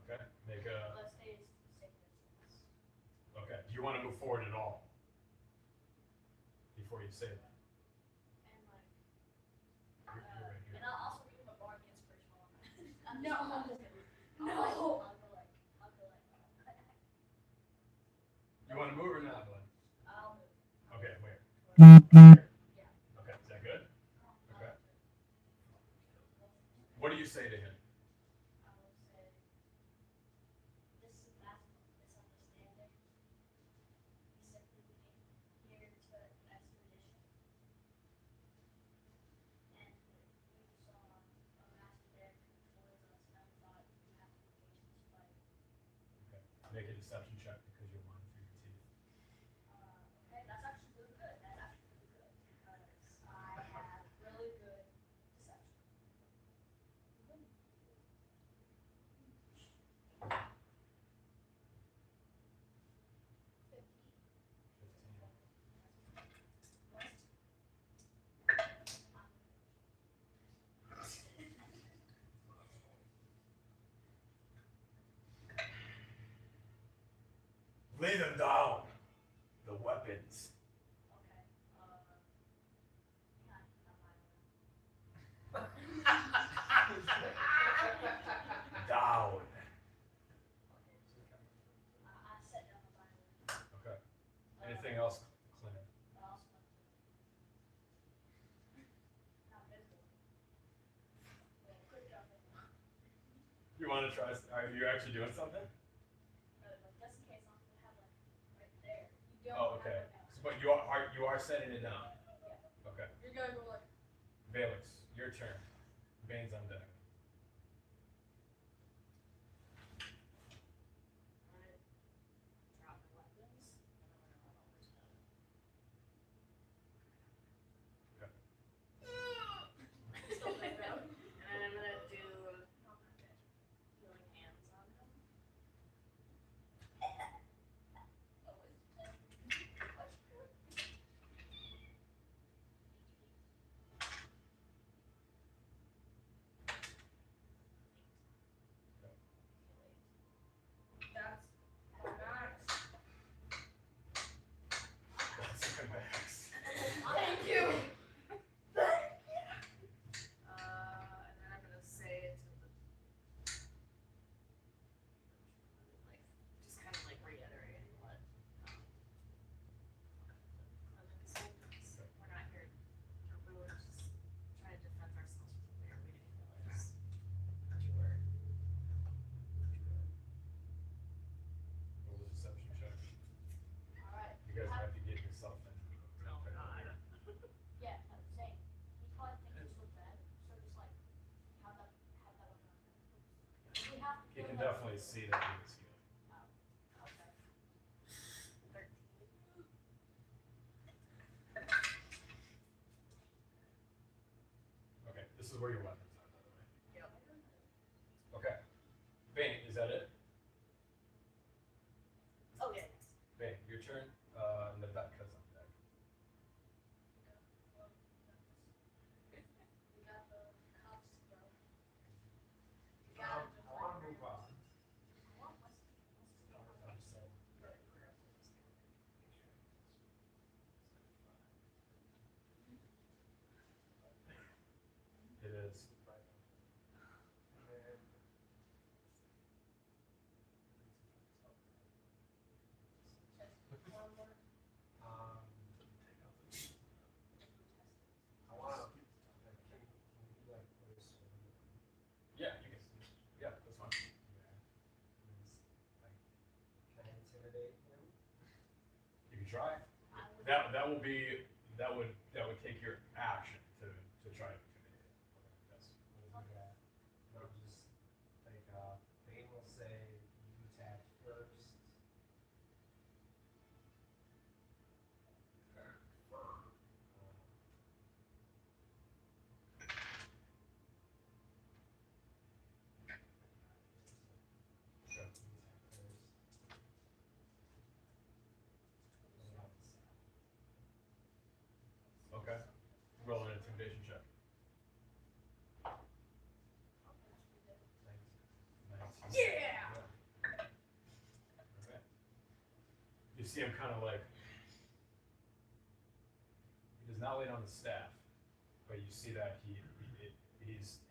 [SPEAKER 1] Okay. Make a.
[SPEAKER 3] Let's stay safe distance.
[SPEAKER 1] Okay. Do you want to move forward at all? Before you say that.
[SPEAKER 3] And like,
[SPEAKER 1] You're right here.
[SPEAKER 3] and I'll also give him a bardic inspiration.
[SPEAKER 5] No.
[SPEAKER 3] I'm just kidding.
[SPEAKER 5] No.
[SPEAKER 3] I'll go like.
[SPEAKER 1] You want to move or not, bud?
[SPEAKER 3] I'll move.
[SPEAKER 1] Okay, where? Here?
[SPEAKER 3] Yeah.
[SPEAKER 1] Okay, is that good? Okay. What do you say to him?
[SPEAKER 3] I will say, this is a massive misunderstanding. He simply came here to expedition. And we saw a master bear towards us, and I thought we have to engage in this fight.
[SPEAKER 1] Okay. Make a deception check because you're lying through your teeth.
[SPEAKER 3] Okay, that's actually really good. That's actually really good because I have really good deception.
[SPEAKER 1] Lay them down. The weapons.
[SPEAKER 3] Okay. Not
[SPEAKER 1] Down.
[SPEAKER 3] I set down the violin.
[SPEAKER 1] Okay. Anything else, Clint?
[SPEAKER 3] Not visible. Yeah, quick job.
[SPEAKER 1] You want to try? Are you actually doing something?
[SPEAKER 3] Just in case I'm gonna have like right there. You don't
[SPEAKER 1] Oh, okay.
[SPEAKER 3] have it now.
[SPEAKER 1] But you are setting it down.
[SPEAKER 3] Yeah.
[SPEAKER 1] Okay.
[SPEAKER 5] You're gonna go like.
[SPEAKER 1] Valix, your turn. Bane's on deck.
[SPEAKER 6] Drop my weapons, and I'm gonna run over to them.
[SPEAKER 3] Still there, bro.
[SPEAKER 6] And I'm gonna do healing hands on him.
[SPEAKER 5] That's max.
[SPEAKER 1] That's a max.
[SPEAKER 5] Thank you.
[SPEAKER 6] And then I'm gonna say to the like just kind of like reiterating what Clemens said. We're not here to ruin, just trying to defend ourselves from where we didn't realize that you were.
[SPEAKER 1] Roll a deception check.
[SPEAKER 3] Alright.
[SPEAKER 1] You guys have to get yourself in.
[SPEAKER 6] Oh, God.
[SPEAKER 3] Yeah, I'm saying. He probably thinks we're dead, so just like have that on our We have to
[SPEAKER 1] You
[SPEAKER 3] feel
[SPEAKER 1] can
[SPEAKER 3] like-
[SPEAKER 1] definitely see that he was healed.
[SPEAKER 3] Okay.
[SPEAKER 6] 13.
[SPEAKER 1] Okay, this is where your weapons are, by the way.
[SPEAKER 6] Yep.
[SPEAKER 1] Okay. Bane, is that it?
[SPEAKER 6] Oh, yeah.
[SPEAKER 1] Bane, your turn. Nabetka's on deck.
[SPEAKER 3] We got the cops, bro. We
[SPEAKER 2] I
[SPEAKER 3] got
[SPEAKER 2] wanna move on.
[SPEAKER 1] It is.
[SPEAKER 2] And then. I wanna, like, can you like put a sword?
[SPEAKER 1] Yeah, you can. Yeah, that's fine.
[SPEAKER 2] Like, can I intimidate him?
[SPEAKER 1] You can try.
[SPEAKER 3] I would-
[SPEAKER 1] That would take your action to try to intimidate it. Yes.
[SPEAKER 2] We'll do that. We'll just, like, Bane will say, you attack first.
[SPEAKER 1] Sure. Okay. Roll an intimidation check. 19.
[SPEAKER 5] Yeah!
[SPEAKER 1] Okay. You see him kind of like, he does not lay down the staff, but you see that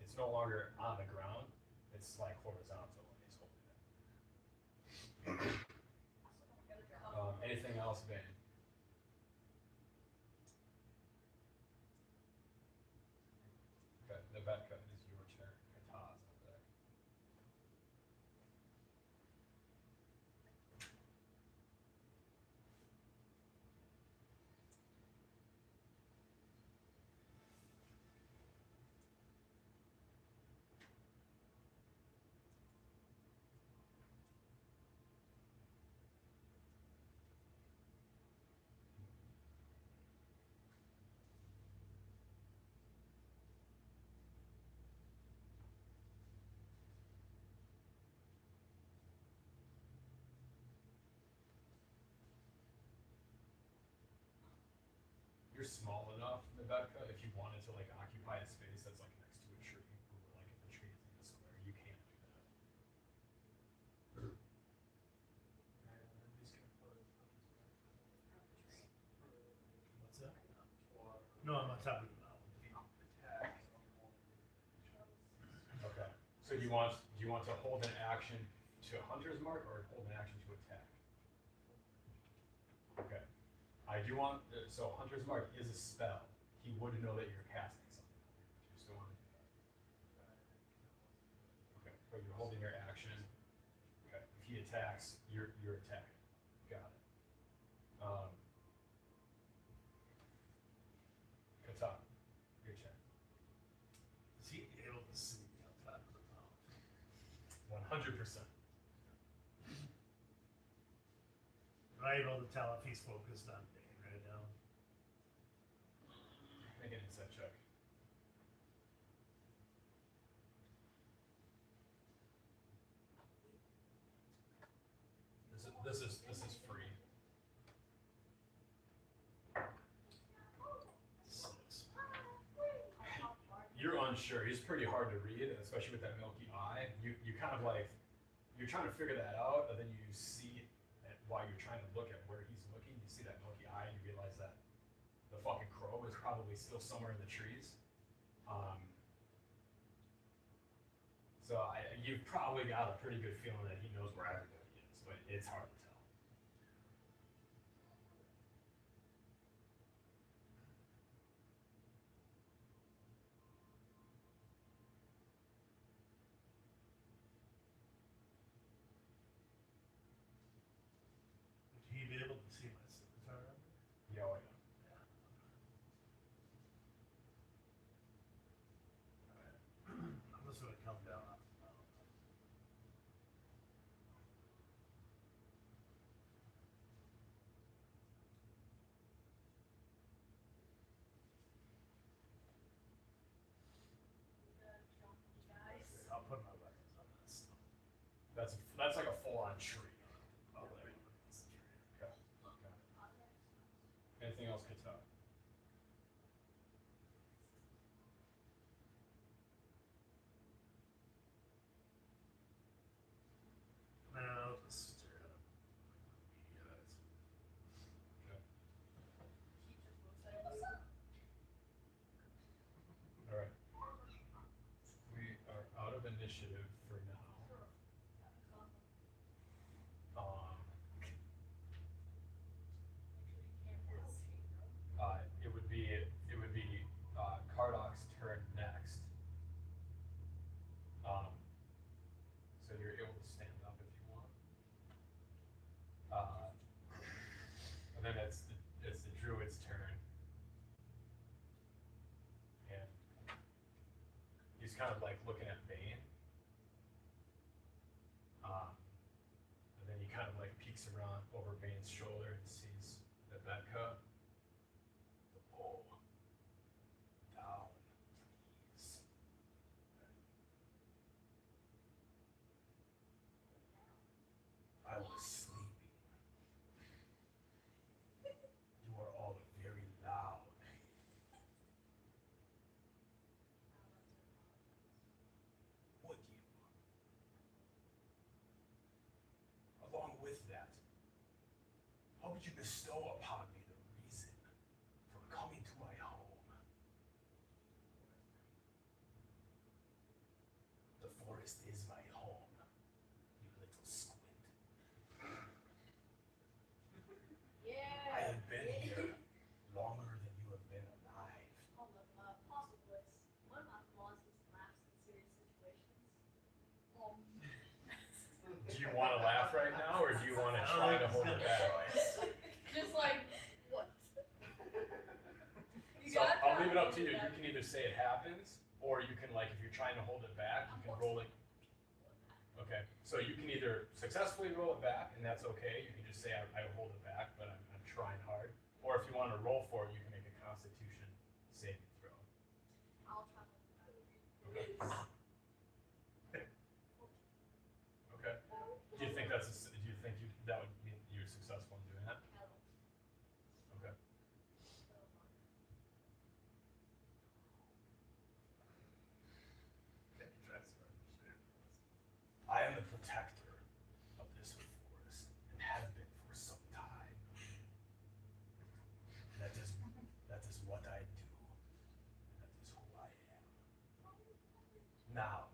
[SPEAKER 1] it's no longer on the ground, it's like horizontal and he's holding it. Anything else, Vane? Okay, Nebetka, it is your turn. Kataz on deck. You're small enough, Nebetka, if you wanted to like occupy a space that's like next to a tree, or like if the tree is in the square, you can do that.
[SPEAKER 2] And I'm just gonna put
[SPEAKER 1] you want to hold an action to hunter's mark or hold an action to attack? Okay. I do want, so hunter's mark is a spell. He would know that you're casting something. You still want to do that? Okay, but you're holding your action. Okay, if he attacks, you're attacking. Got it. Kata, your turn.
[SPEAKER 4] Is he able to see me on top of the mountain?
[SPEAKER 1] 100%.
[SPEAKER 4] Am I able to tell if he's focused on Bane right now?
[SPEAKER 1] Make an insight check. This is free.
[SPEAKER 4] 6.
[SPEAKER 1] You're unsure. He's pretty hard to read, especially with that milky eye. You kind of like, you're trying to figure that out, and then you see that while you're trying to look at where he's looking, you see that milky eye, and you realize that the fucking crow is probably still somewhere in the trees. So you've probably got a pretty good feeling that he knows where everybody is, but it's hard to tell.
[SPEAKER 4] Would he be able to see my scimitar?
[SPEAKER 1] Yeah, oh yeah.
[SPEAKER 4] Alright. I'm just gonna come down off the mountain.
[SPEAKER 6] Guys.
[SPEAKER 4] I'll put my weapons on this.
[SPEAKER 1] That's like a full-on tree.
[SPEAKER 4] I'll let him against the tree.
[SPEAKER 1] Okay. Got it. Anything else, Kata?
[SPEAKER 4] No, I'll just stare at him. Beady eyes.
[SPEAKER 1] Okay.
[SPEAKER 6] He just looks at us.
[SPEAKER 1] All right. We are out of initiative for now. It would be Cardoc's turn next. So you're able to stand up if you want. And then it's the druid's turn. And he's kind of like looking at Bane. And then he kind of like peeks around over Bane's shoulder and sees Rebecca. The bow down, please. I was sleeping. You are all very loud. Would you? Along with that, how would you bestow upon me the reason for coming to my home? The forest is my home, you little squint.
[SPEAKER 5] Yeah.
[SPEAKER 1] I have been here longer than you have been alive.
[SPEAKER 3] Hold up, possible voice. One of my flaws is laughs in serious situations.
[SPEAKER 1] Do you want to laugh right now, or do you want to try to hold it back?
[SPEAKER 5] Just like, what?
[SPEAKER 6] You
[SPEAKER 1] So
[SPEAKER 6] gotta
[SPEAKER 1] I'll
[SPEAKER 6] try
[SPEAKER 1] leave it up to
[SPEAKER 6] do
[SPEAKER 1] you. You
[SPEAKER 6] that.
[SPEAKER 1] can either say it happens, or you can like, if you're trying to hold it back, you can roll it. Okay, so you can either successfully roll it back, and that's okay. You can just say I hold it back, but I'm trying hard. Or if you want to roll for it, you can make a Constitution saving throw.
[SPEAKER 3] I'll try to hold it
[SPEAKER 1] Okay.
[SPEAKER 3] back.
[SPEAKER 1] Okay. Do you think that would mean you're successful in doing that?
[SPEAKER 3] Hell,
[SPEAKER 1] Okay.
[SPEAKER 3] so hard.
[SPEAKER 4] Maybe try to understand.
[SPEAKER 1] I am the protector of this forest and have been for some time. That is what I do. That is who I am. Now,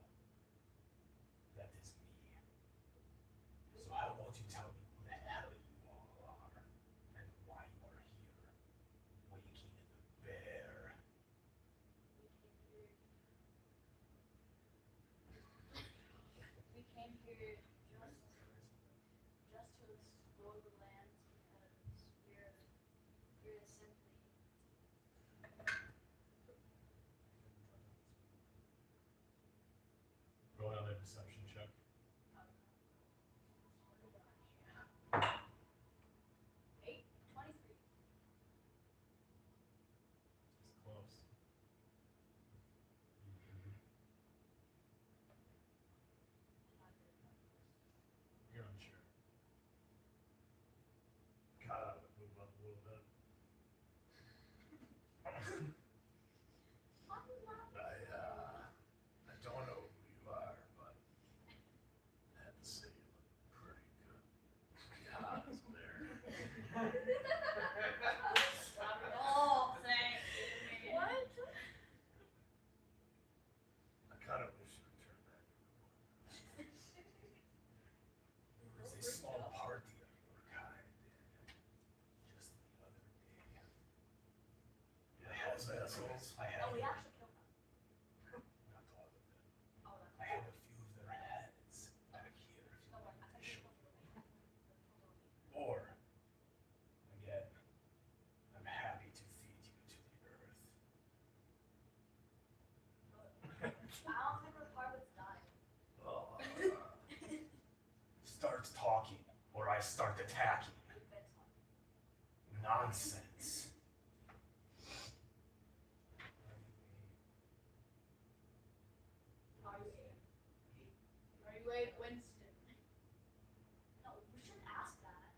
[SPEAKER 3] go to lands because we're simply
[SPEAKER 1] Roll another deception check.
[SPEAKER 3] Eight, 23.
[SPEAKER 1] It's close. You're unsure.
[SPEAKER 4] God, I move up a little bit. I don't know who you are, but I have to say you look pretty good. God is there.
[SPEAKER 6] Oh, thank you.
[SPEAKER 3] What?
[SPEAKER 4] I kind of wish you would turn back to the one. There was a small party of your kind just the other day. Yeah, those assholes. I
[SPEAKER 3] Oh,
[SPEAKER 4] had
[SPEAKER 3] we actually killed them.
[SPEAKER 4] not all of them.
[SPEAKER 3] Oh, that's.
[SPEAKER 4] I have a few of their heads back here if you
[SPEAKER 3] Oh,
[SPEAKER 4] want
[SPEAKER 3] I
[SPEAKER 4] to
[SPEAKER 3] thought
[SPEAKER 4] show.
[SPEAKER 3] you were like,
[SPEAKER 4] Or, again, I'm happy to feed you to the earth.
[SPEAKER 3] I don't think the part that's dying.
[SPEAKER 4] Start talking, or I start attacking.
[SPEAKER 3] That's fine.
[SPEAKER 4] Nonsense.
[SPEAKER 5] Are you a Winston?
[SPEAKER 3] No, we shouldn't ask that.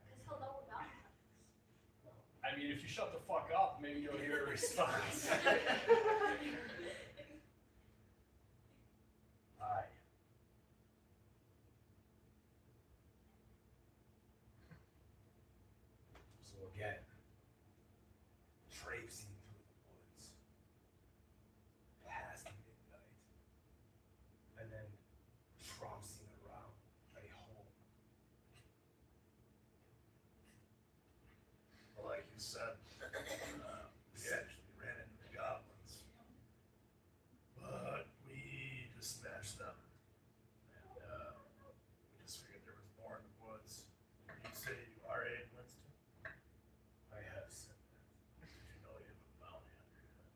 [SPEAKER 3] Because he'll know we're bounty hunters.
[SPEAKER 1] I mean, if you shut the fuck up, maybe you'll hear a response.
[SPEAKER 4] Aye. So again, traipsing through the woods past midnight, and then trouncing around a home. Well, like you said, we actually ran into the goblins, but we dispatched them, and we just figured there was more in the woods. You say you are a Winston? I have said that. Did you know you have a bounty on your head?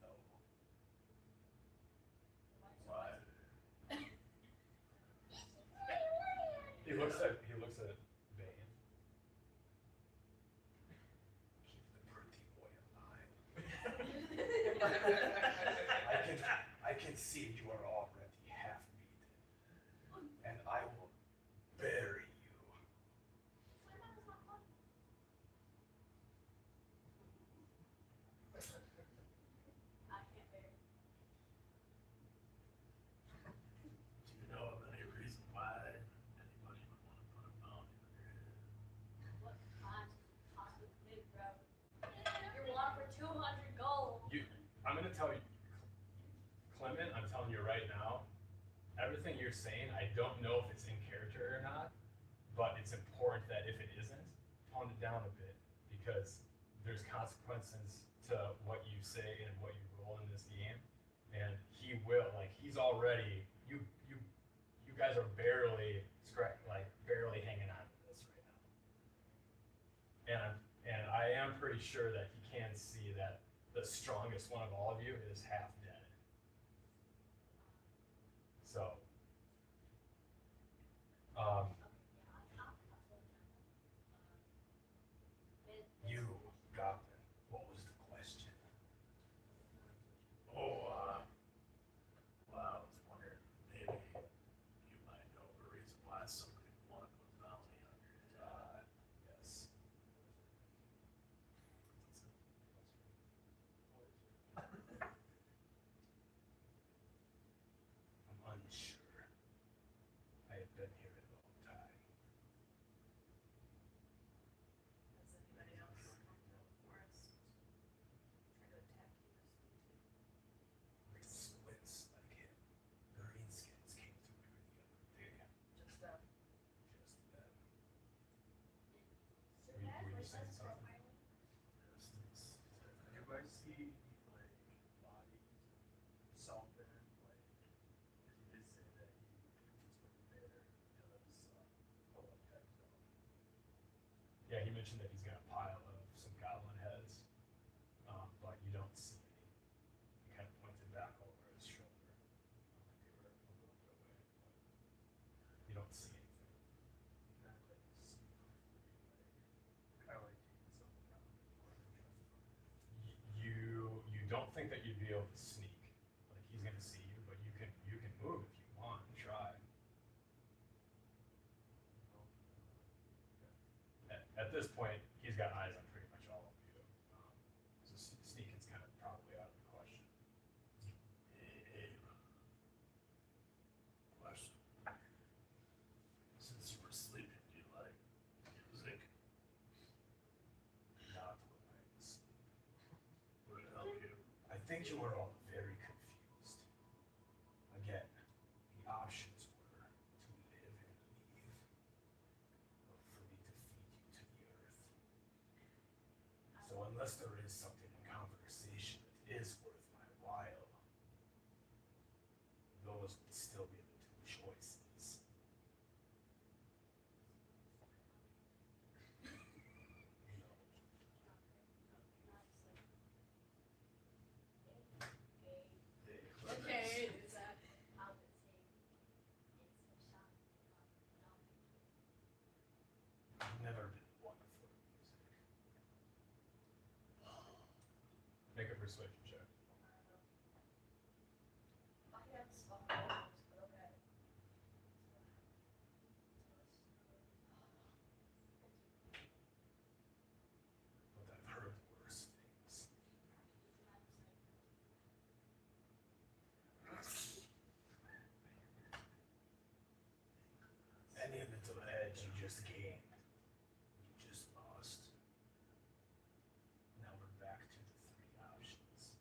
[SPEAKER 4] No. Why?
[SPEAKER 1] He looks at Vane.
[SPEAKER 4] Keep the pretty boy alive. I can see you are already half beaten, and I will bury you.
[SPEAKER 3] Explain that as not funny. I can't bear it.
[SPEAKER 4] Do you know of any reason why anybody would want to put a bounty on your head?
[SPEAKER 3] What crimes could we possibly commit, bro? You're one for 200 gold.
[SPEAKER 1] I'm gonna tell you, Clement, I'm telling you right now, everything you're saying, I don't know if it's in character or not, but it's important that if it isn't, tone it down a bit, because there's consequences to what you say and what you roll in this game, and he will, like, he's already, you guys are barely barely hanging on to this right now. And I am pretty sure that he can see that the strongest one of all of you is half dead. So,
[SPEAKER 4] You, Goblin, what was the question? Oh, well, I was wondering, maybe you might know a reason why somebody would want to put a bounty on your head. Yes. I'm unsure. I have been here a long time.
[SPEAKER 6] Has anybody else come through the forest? Try to attack you or something?
[SPEAKER 4] With squints like him. Greenskins came through here the other day.
[SPEAKER 6] Just
[SPEAKER 4] Just them.
[SPEAKER 1] were you saying something?
[SPEAKER 2] Anybody see like bodies, something?
[SPEAKER 1] mentioned that he's got a pile of some goblin heads, but you don't see any. He kind of pointed back over his shoulder. They were a little bit away, but you don't see anything. You don't think that you'd be able to sneak. Like he's gonna see you, but you can move if you want and try. At this point, he's got eyes on pretty much all of you. So sneaking's kind of probably out of the question.
[SPEAKER 4] Hey, question. Since you were sleeping, do you like music?
[SPEAKER 1] Not what I was.
[SPEAKER 4] Would it help you?
[SPEAKER 1] I think you were all very confused. Again, the options were to live and leave, or for me to feed you to the earth. So unless there is something in conversation that is worth my while, those would still be the two choices.
[SPEAKER 6] Okay, is that?
[SPEAKER 3] I would say it's a shot.
[SPEAKER 1] I've never been one for music. Make a persuasion check.
[SPEAKER 3] I have small problems, but okay.
[SPEAKER 1] But I've heard worse things. Any mental edge you just gained, you just lost. Now we're back to the three options.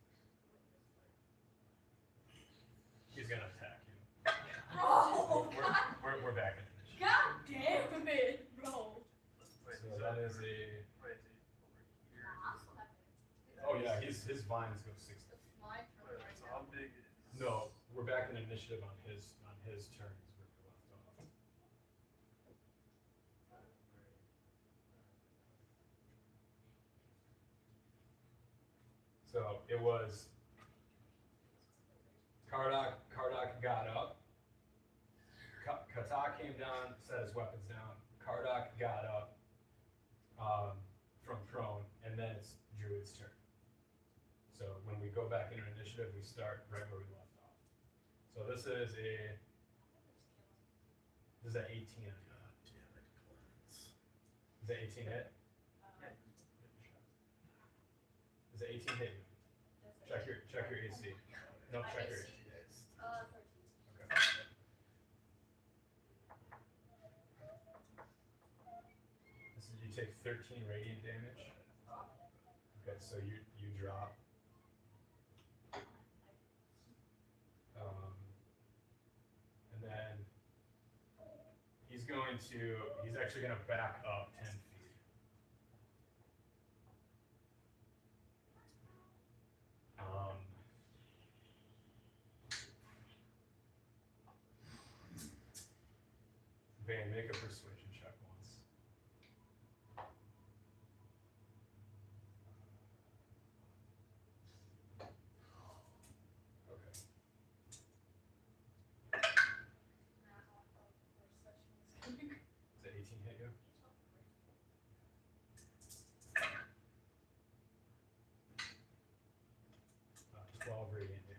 [SPEAKER 1] He's gonna attack you.
[SPEAKER 6] Bro, God,
[SPEAKER 1] We're back in initiative.
[SPEAKER 6] God damn it, bro.
[SPEAKER 1] So that is a.
[SPEAKER 2] Wait,
[SPEAKER 3] I also have it.
[SPEAKER 1] Oh yeah, his vines go 60
[SPEAKER 3] It's
[SPEAKER 1] feet.
[SPEAKER 3] my turn right
[SPEAKER 2] so
[SPEAKER 3] now.
[SPEAKER 2] how big is?
[SPEAKER 1] No, we're back in initiative on his turn is where we left off. So it was Kardak got up. Kata came down, set his weapons down. Kardak got up from prone, and then it's Druid's turn. So when we go back into initiative, we start right where we left off. So this is a 18.
[SPEAKER 4] God damn it, Clarence.
[SPEAKER 1] Is that 18 hit? Is it 18 hit? Check your AC. No, check your AC.
[SPEAKER 3] 13.
[SPEAKER 1] Okay. This is, you take 13 radiant damage. Okay, so you drop. And then he's actually going to back up 10 feet. Van, make a persuasion check once. Okay. Does that 18 hit you? 12 radiant damage.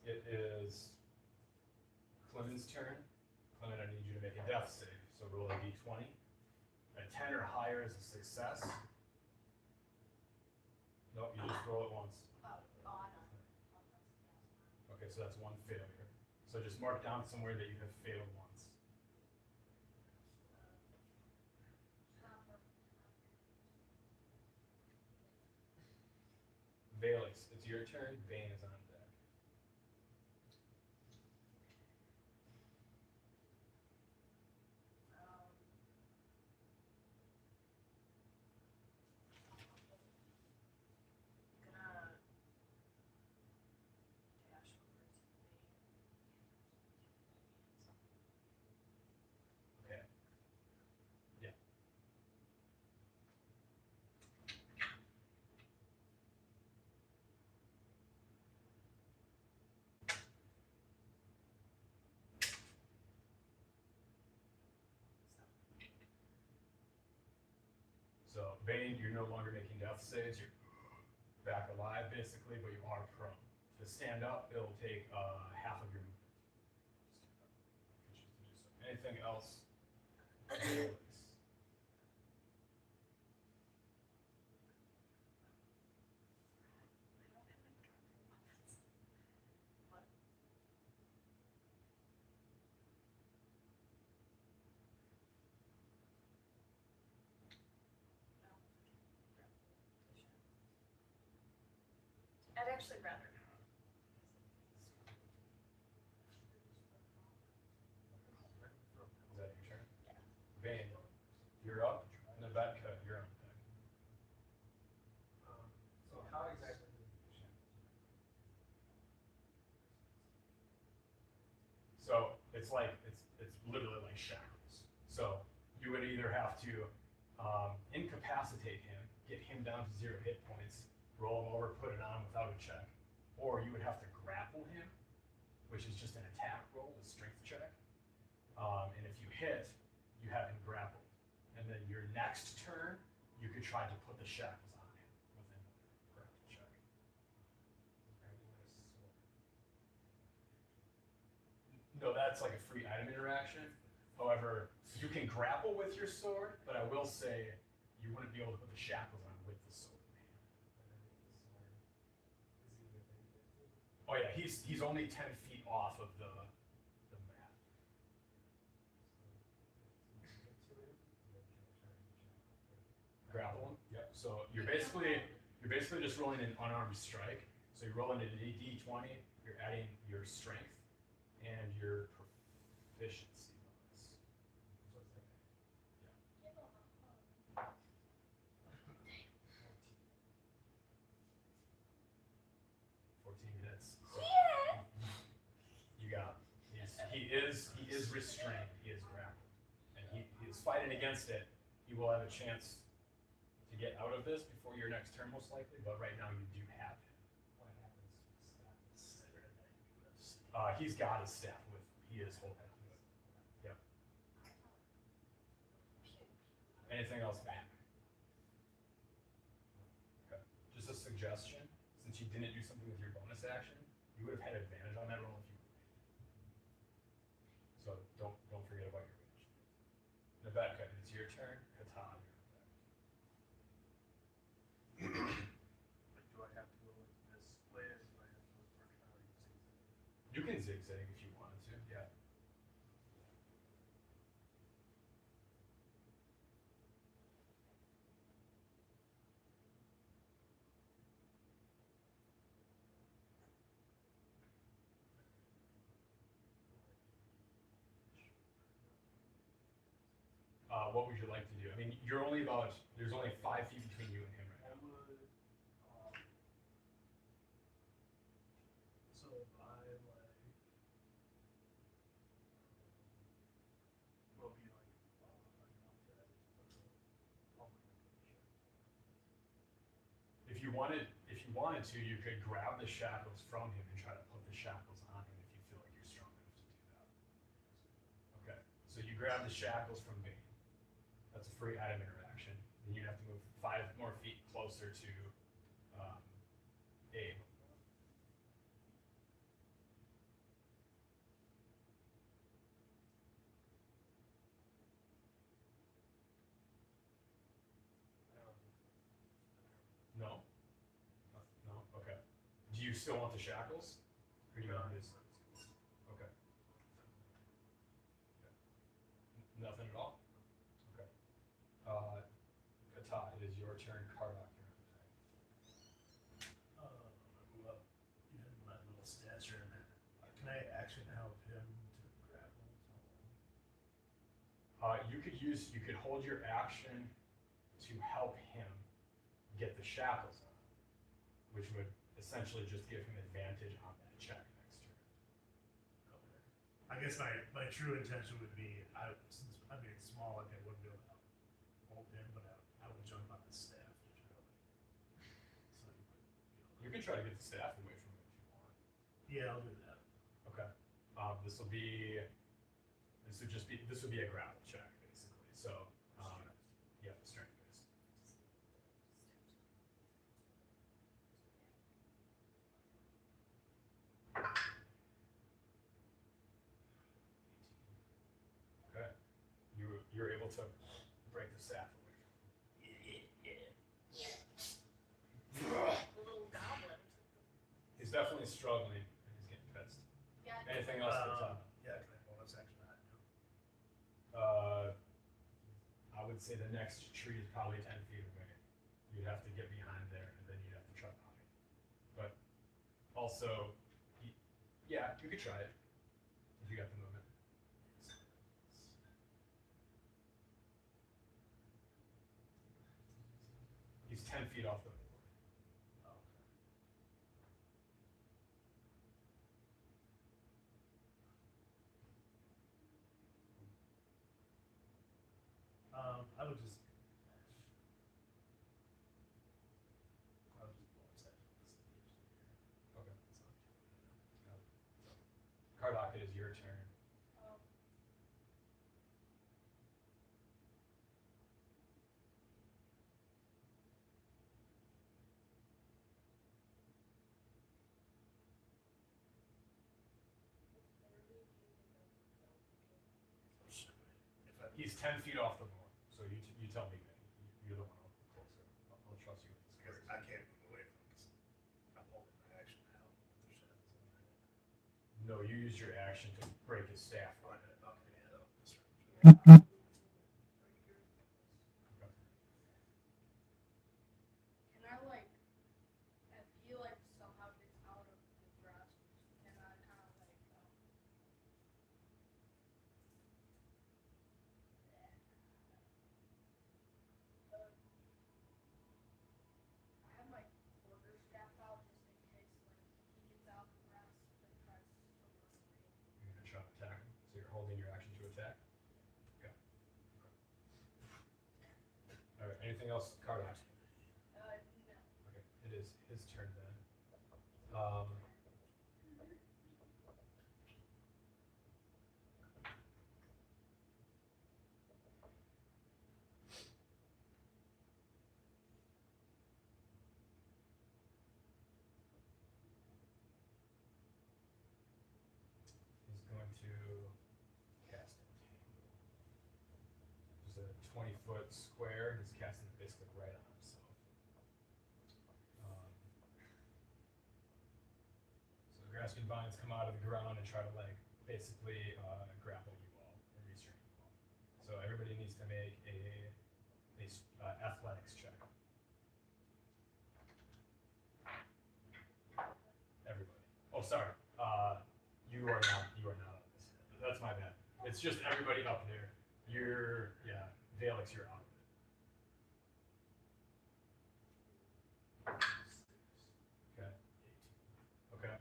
[SPEAKER 1] It is Clement's turn. Clement, I need you to make a death save. So roll a d20. A 10 or higher is a success. Nope, you just roll it once. Okay, so that's one failure. So just mark down somewhere that you have failed once. Valix, it's your turn. Bane is on deck.
[SPEAKER 6] Gonna dash over to me.
[SPEAKER 1] So Bane, you're no longer making death saves. You're back alive basically, but you are prone. To stand up, it'll take half of your movement. Anything else?
[SPEAKER 6] I'd actually rather not.
[SPEAKER 1] Is that your turn?
[SPEAKER 6] Yeah.
[SPEAKER 1] Bane, you're up. Nebetka, you're on deck.
[SPEAKER 2] So how exactly do the shackles work?
[SPEAKER 1] So it's like it's literally like shackles. So you would either have to incapacitate him, get him down to 0 hit points, roll him over, put it on without a check, or you would have to grapple him, which is just an attack roll, a strength check. And if you hit, you have him grappled. And then your next turn, you could try to put the shackles on him with a grapple check. No, that's like a free item interaction. However, you can grapple with your sword, but I will say you wouldn't be able to put the shackles on with the sword in hand. Oh yeah, he's only 10 feet off of the mat. Grapple him. Yep. So you're basically just rolling an unarmed strike. So you're rolling a d20. You're adding your strength and your proficiency bonus. Yeah. 14 minutes. So you got him. He is restrained. He is grappled, and he is fighting against it. He will have a chance to get out of this before your next turn, most likely. But right now, you do have him.
[SPEAKER 2] What happens with staff?
[SPEAKER 1] He's got his staff with him. He is holding on to it. Yep. Anything else, man? Okay. Just a suggestion. Since you didn't do something with your bonus action, you would have had advantage on that roll if you were. So don't forget about your range. Nebetka, it's your turn. Kata, you're on deck.
[SPEAKER 4] Do I have to go like this way, or do I have to look for how you zigzag?
[SPEAKER 1] You can zigzag if you wanted to, yeah. What would you like to do? I mean, there's only 5 feet between you and him right
[SPEAKER 4] I
[SPEAKER 1] now.
[SPEAKER 4] would, so if I like, will be like, enough to at least put a pump in the ship.
[SPEAKER 1] If you wanted to, you could grab the shackles from him and try to put the shackles on him if you feel like you're strong enough to do that. Okay, so you grab the shackles from Bane. That's a free item interaction. Then you'd have to move 5 more feet closer to Abe. No? No? Okay. Do you still want the shackles? Or do you want this? Okay. Nothing at all? Okay. Kata, it is your turn. Kardak, you're on deck.
[SPEAKER 4] Well, given my little stature, can I actually help him to grapple?
[SPEAKER 1] You could hold your action to help him get the shackles on, which would essentially just give him advantage on that check next turn.
[SPEAKER 4] Okay. I guess my true intention would be, since I'm being small, like I wouldn't be able to hold him, but I would jump on the staff to try to like, so he would,
[SPEAKER 1] You can try to get the staff away from him if you want.
[SPEAKER 4] yeah, I'll do that.
[SPEAKER 1] Okay. This would be a grapple check basically. So, yeah, strength based. able to break the staff away.
[SPEAKER 6] The little goblin.
[SPEAKER 1] He's definitely struggling and he's getting pissed.
[SPEAKER 3] Yeah.
[SPEAKER 1] Anything else for Tom?
[SPEAKER 4] Yeah, can I bonus action that?
[SPEAKER 1] I would say the next tree is probably 10 feet away. You'd have to get behind there and then you'd have to try behind. But also, yeah, you could try it if you got the movement. He's 10 feet off the board.
[SPEAKER 4] I would just. I would just bonus action this.
[SPEAKER 1] Okay. Cardok, it is your turn.
[SPEAKER 3] Oh,
[SPEAKER 4] If I,
[SPEAKER 1] He's 10 feet off the board, so you tell me, Ben. You're the one closer. I'll trust you with this.
[SPEAKER 4] because I can't move away from this. I'm holding my action now. The shadows in my head.
[SPEAKER 1] No, you use your action to break his staff.
[SPEAKER 4] Oh, I did. Okay, yeah, that was right.
[SPEAKER 5] Can I like, if he like somehow gets out of the grasp, can I kind of like, I have my quarter staff out just in case like he gets out of the grasp and tries to run away.
[SPEAKER 1] You're gonna try to attack him. So you're holding your action to attack. Okay. All right. Anything else, Cardok?
[SPEAKER 5] No.
[SPEAKER 1] Okay. It is his turn then. He's going to cast Entangle. There's a 20-foot square. He's casting it basically right on himself. So the grasping vines come out of the ground and try to like basically grapple you all and restrain you all. So everybody needs to make a athletics check. Everybody. Oh, sorry. You are not on this. That's my bad. It's just everybody up there. Valix, you're out of it. Okay.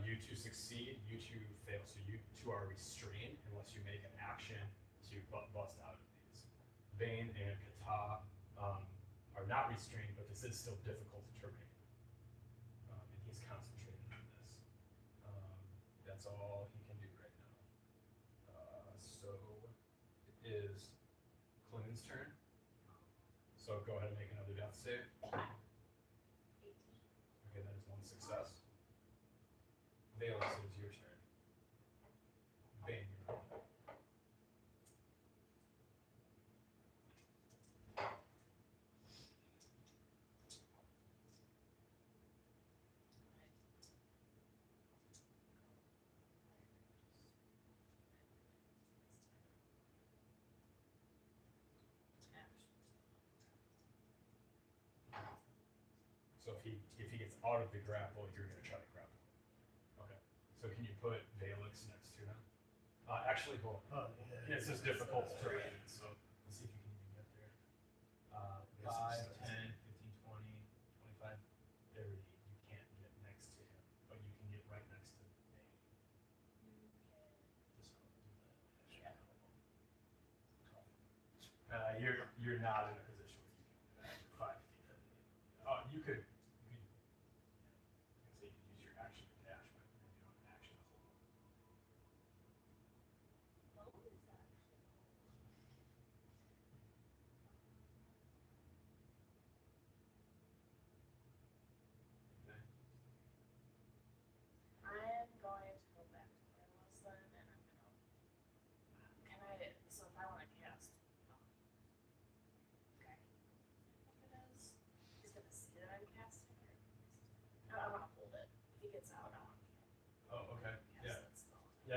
[SPEAKER 1] You two succeed. You two fail. So you two are restrained unless you make an action to bust out of these. Bane and Kata are not restrained, but this is still difficult terrain. And he's concentrated on this. That's all he can do right now. So it is Clinton's turn. So go ahead and make another death save.
[SPEAKER 6] 18.
[SPEAKER 1] Okay, that is one success. Valix, it is your turn. Bane, you're up. So if he gets out of the grapple, you're gonna try to grapple. Okay. So can you put Valix next to him? Actually, hold on.
[SPEAKER 4] Oh, yeah.
[SPEAKER 1] It's just difficult terrain, so let's see if you can even get there. 5, 10, 15, 20, 25, 30. You can't get next to him, but you can get right next to Bane. You're not in a position where you can do that. You're 5 feet. You could say you could use your action to dash, but you don't have an action to hold. Okay.
[SPEAKER 6] I am going to go back to where I was then, and I'm gonna. Can I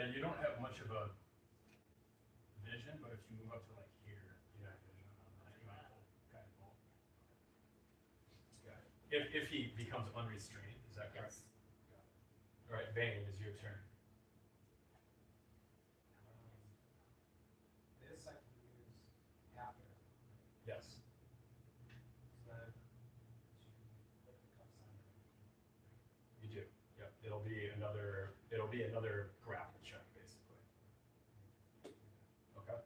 [SPEAKER 1] then you don't have much of a vision, but if you move up to like here, you have vision on that. You might pull, kind of pull. If he becomes unrestrained, is that correct?
[SPEAKER 6] Yes.
[SPEAKER 1] All right, Vane, it is your turn.
[SPEAKER 2] This I can use after,
[SPEAKER 1] Yes.
[SPEAKER 2] so that to put the cups on.
[SPEAKER 1] You do. Yep. It'll be another grapple check, basically. Okay.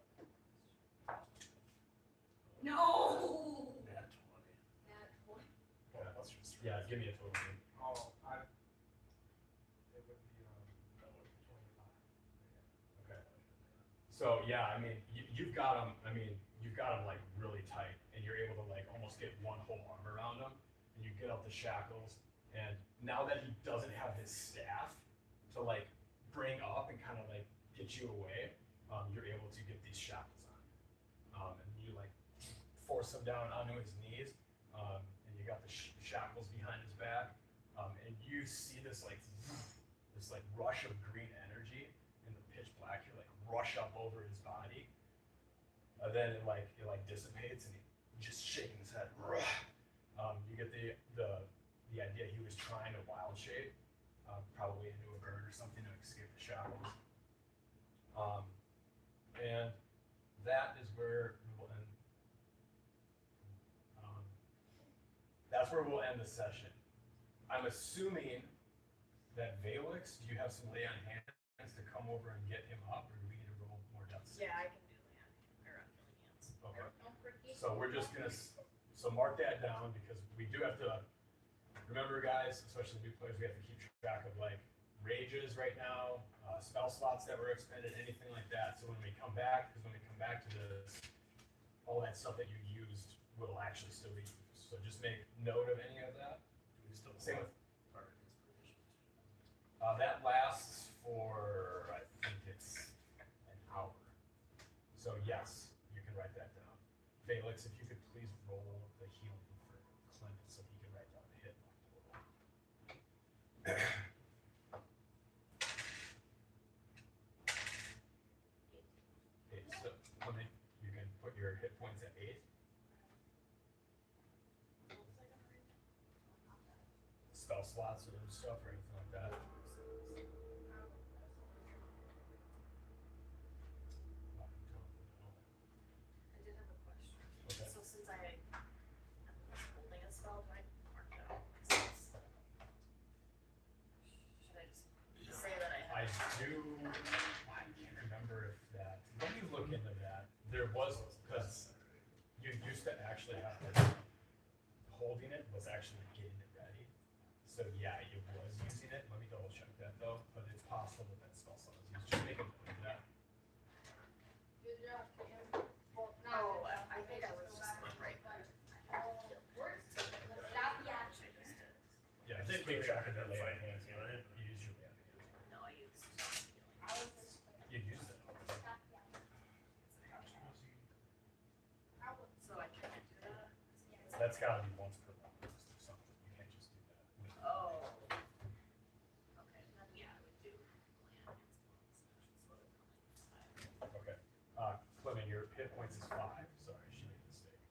[SPEAKER 6] No!
[SPEAKER 4] Nat 20.
[SPEAKER 6] Nat 20.
[SPEAKER 4] Well, let's just.
[SPEAKER 1] Yeah, give me a total.
[SPEAKER 2] Oh, it would be,
[SPEAKER 4] That would be
[SPEAKER 2] 25.
[SPEAKER 1] Okay. So yeah, I mean, you've got him. I mean, you've got him like really tight, and you're able to like almost get one whole arm around him, and you get out the shackles. And now that he doesn't have his staff to like bring up and kind of like get you away, you're able to get these shackles on, and you like force him down onto his knees, and you got the shackles behind his back, and you see this like rush of green energy in the pitch black. You like rush up over his body, and then it like dissipates, and he just shaking his head. You get the idea he was trying to wild shape, probably into a bird or something to escape the shackles. And that is where we will end. That's where we'll end the session. I'm assuming that Valix, do you have some lay on hands to come over and get him up, or do we need to roll more death saves?
[SPEAKER 6] Yeah, I can do land or killing hands.
[SPEAKER 1] Okay.
[SPEAKER 5] Don't forget.
[SPEAKER 1] So we're just gonna, so mark that down, because we do have to, remember guys, especially new players, we have to keep track of like rages right now, spell slots that were expended, anything like that. So when we come back, because when we come back to this, all that stuff that you used will actually still be used. So just make note of any of that.
[SPEAKER 4] Do we still
[SPEAKER 1] Same
[SPEAKER 4] have
[SPEAKER 1] with,
[SPEAKER 4] part of inspiration?
[SPEAKER 1] that lasts for, I think it's an hour. So yes, you can write that down. Felix, if you could please roll the healing for Clement so he can write down the hit total. Eight. So, Clement, you can put your hit points at 8. Spell slots or stuff or anything like that.
[SPEAKER 6] I did have a question.
[SPEAKER 1] Okay.
[SPEAKER 6] So since I am holding a spell, do I mark it out? Should I just say that I
[SPEAKER 1] I
[SPEAKER 6] have?
[SPEAKER 1] do, I can't remember if that, let me look into that. There was, because you used to actually have to, holding it was actually getting it ready. So yeah, it was using it. Let me double check that though, but it's possible that that spell slot was used. Just make a note of that.
[SPEAKER 5] Good job, Cam. Well, not
[SPEAKER 6] Oh,
[SPEAKER 5] good job.
[SPEAKER 6] I think I was
[SPEAKER 5] Go
[SPEAKER 6] just
[SPEAKER 5] back,
[SPEAKER 6] going right
[SPEAKER 5] but,
[SPEAKER 6] there.
[SPEAKER 5] we're- stop the action.
[SPEAKER 1] Yeah, just keep track of that lay on hands, you know, you usually have hands.
[SPEAKER 6] No, I used healing.
[SPEAKER 5] I was just-
[SPEAKER 1] You use it.
[SPEAKER 5] stop the action. I would-
[SPEAKER 6] So I can't do that?
[SPEAKER 1] That's gotta be once per round or something. You can't just do that.
[SPEAKER 6] Oh. Okay, then yeah, I would do land and
[SPEAKER 1] Okay. Clement, your hit points is 5. Sorry, she made a mistake.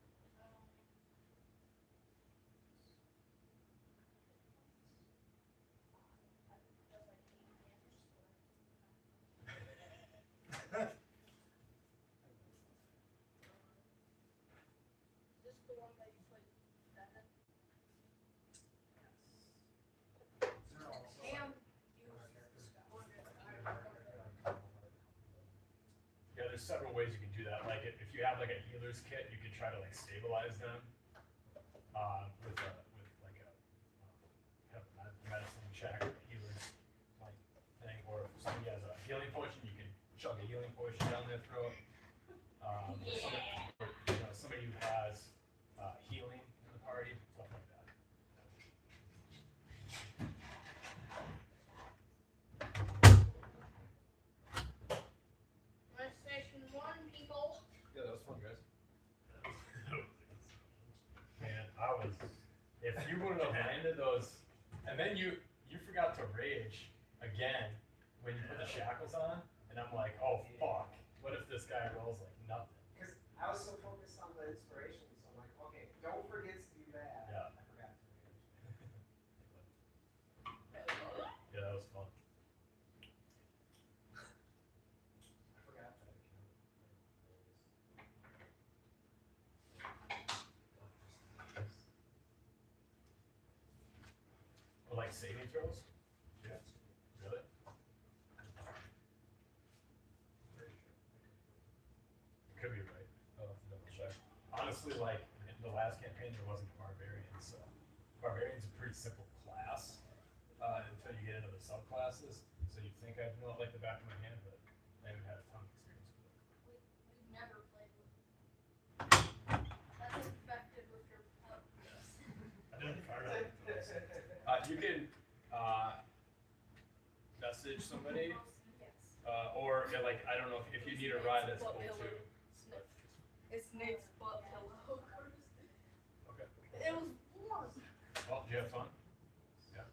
[SPEAKER 5] This is the one that you played, that had-
[SPEAKER 2] Is there also
[SPEAKER 5] Cam,
[SPEAKER 2] in our characters?
[SPEAKER 1] Yeah, there's several ways you can do that. Like if you have like a healer's kit, you can try to like stabilize them with like a kind of medicine check, healer's like thing, or if somebody has a healing potion, you can chug a healing potion down their throat. Somebody who has healing in the party, stuff like that.
[SPEAKER 5] My station 1, people.
[SPEAKER 1] Yeah, that was fun, guys. Man, if you would have landed those, and then you forgot to rage again when you put the shackles on, and I'm like, oh fuck, what if this guy rolls like nothing?
[SPEAKER 2] Because I was so focused on the inspiration, so I'm like, okay, don't forget to do that.
[SPEAKER 1] Yeah.
[SPEAKER 2] I forgot to.
[SPEAKER 1] Yeah, that was fun.
[SPEAKER 2] I forgot that account.
[SPEAKER 1] Or like saving throws? Yeah. Really? Could be right. I'll have to double check. Honestly, like in the last campaign, there wasn't barbarians, so barbarian's a pretty simple class until you get into the subclasses. So you think I'd know it like the back of my hand, but I haven't had a ton of experience with it.
[SPEAKER 5] We've never played with. That's infected with your blood.
[SPEAKER 4] I didn't card out those.
[SPEAKER 1] You can message somebody,
[SPEAKER 5] Yes.
[SPEAKER 1] or yeah, like I don't know if you need a ride, that's cool too.
[SPEAKER 5] It's Nate's butt pillow.
[SPEAKER 1] Okay.
[SPEAKER 5] It was warm.
[SPEAKER 1] Well, did you have fun? Yeah.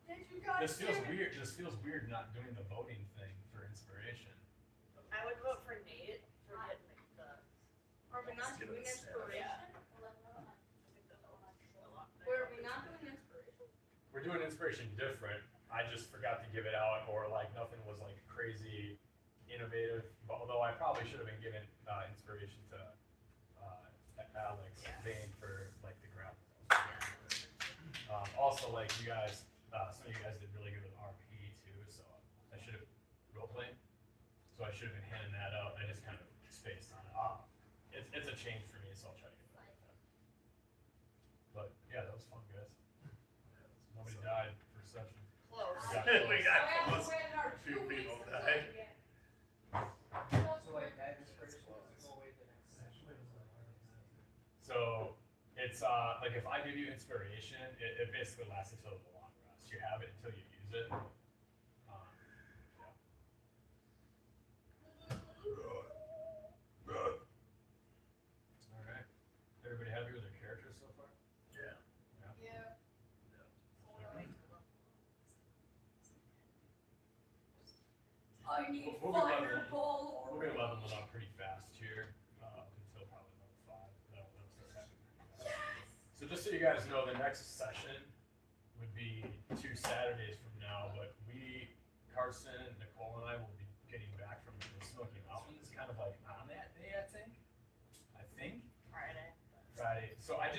[SPEAKER 5] Did you guys?
[SPEAKER 1] This feels
[SPEAKER 5] hear me?
[SPEAKER 1] weird. This feels weird not doing the voting thing for inspiration.
[SPEAKER 6] I would vote for Nate for getting the.
[SPEAKER 5] Are we not
[SPEAKER 4] Let's get
[SPEAKER 5] doing
[SPEAKER 4] it set.
[SPEAKER 5] inspiration? Were we not doing inspiration?
[SPEAKER 1] We're doing inspiration different. I just forgot to give it out, or like nothing was like crazy innovative. But although I probably should have been given inspiration to Alex Vane for like the grapple. Also, like you guys, some of you guys did really good with RP too. So I should have role playing. So I should have been handing that out. I just kind of spaced on it. It's a change for me, so I'll try to get back to that. But yeah, that was fun, guys. Nobody died for session.
[SPEAKER 6] Close.
[SPEAKER 1] We got
[SPEAKER 4] close.
[SPEAKER 5] We had our
[SPEAKER 4] A few
[SPEAKER 5] 2
[SPEAKER 4] people
[SPEAKER 5] weeks
[SPEAKER 4] died.
[SPEAKER 5] ago, yeah.
[SPEAKER 2] So like that inspiration will go away the next session.
[SPEAKER 1] So it's like if I give you inspiration, it basically lasts until the long rest. You have it until you use it. Yeah. All right. Everybody happy with their characters so far?
[SPEAKER 4] Yeah.
[SPEAKER 5] Yeah. I need
[SPEAKER 1] We'll be leveling-
[SPEAKER 5] fireball.
[SPEAKER 1] We're gonna level it up pretty fast here, until probably level 5. That'll start happening pretty fast. So just so you guys know, the next session would be 2 Saturdays from now, but Carson, Nicole, and I will be getting back from the Smoky Mountains, kind of like on that day, I think. Friday. So I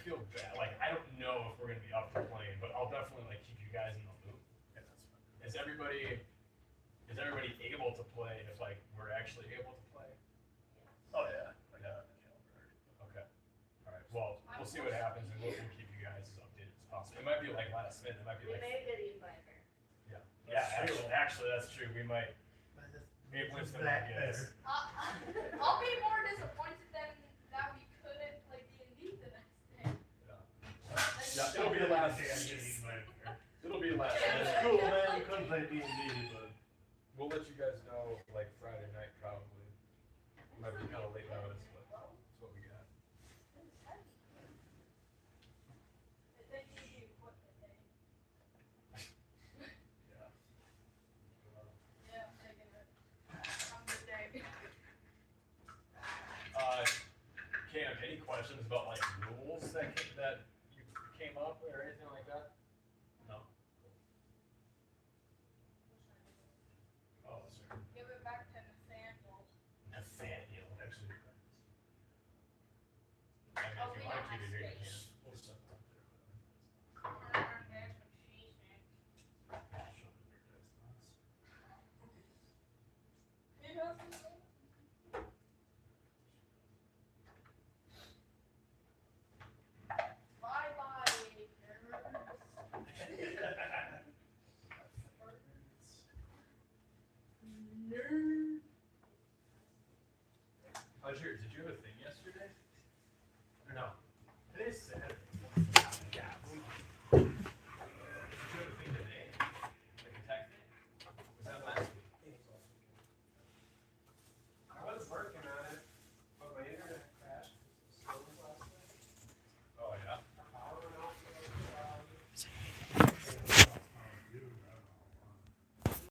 [SPEAKER 1] feel bad. Like I don't know if we're gonna be up to playing, but I'll definitely like keep you guys in the loop.
[SPEAKER 4] Yeah, that's fine.
[SPEAKER 1] Is everybody able to play if like we're actually able to play?
[SPEAKER 4] Oh, yeah. I got it on the calendar already.
[SPEAKER 1] Okay. All right. Well, we'll see what happens, and we'll keep you guys as updated as possible. It might be like last minute. It might be
[SPEAKER 6] We
[SPEAKER 1] like
[SPEAKER 6] may get eaten by a bear.
[SPEAKER 1] yeah.
[SPEAKER 4] That's true.
[SPEAKER 1] Actually, that's true. We might. Winston might get us.
[SPEAKER 5] I'll be more disappointed than that we couldn't play D&D the next day.
[SPEAKER 1] Yeah, it'll be the last.
[SPEAKER 4] day I'm getting eaten by a bear.
[SPEAKER 1] It'll be the last.
[SPEAKER 4] It's cool, man. You couldn't play D&D, but
[SPEAKER 1] We'll let you guys know like Friday night probably. Might be kind of late notice.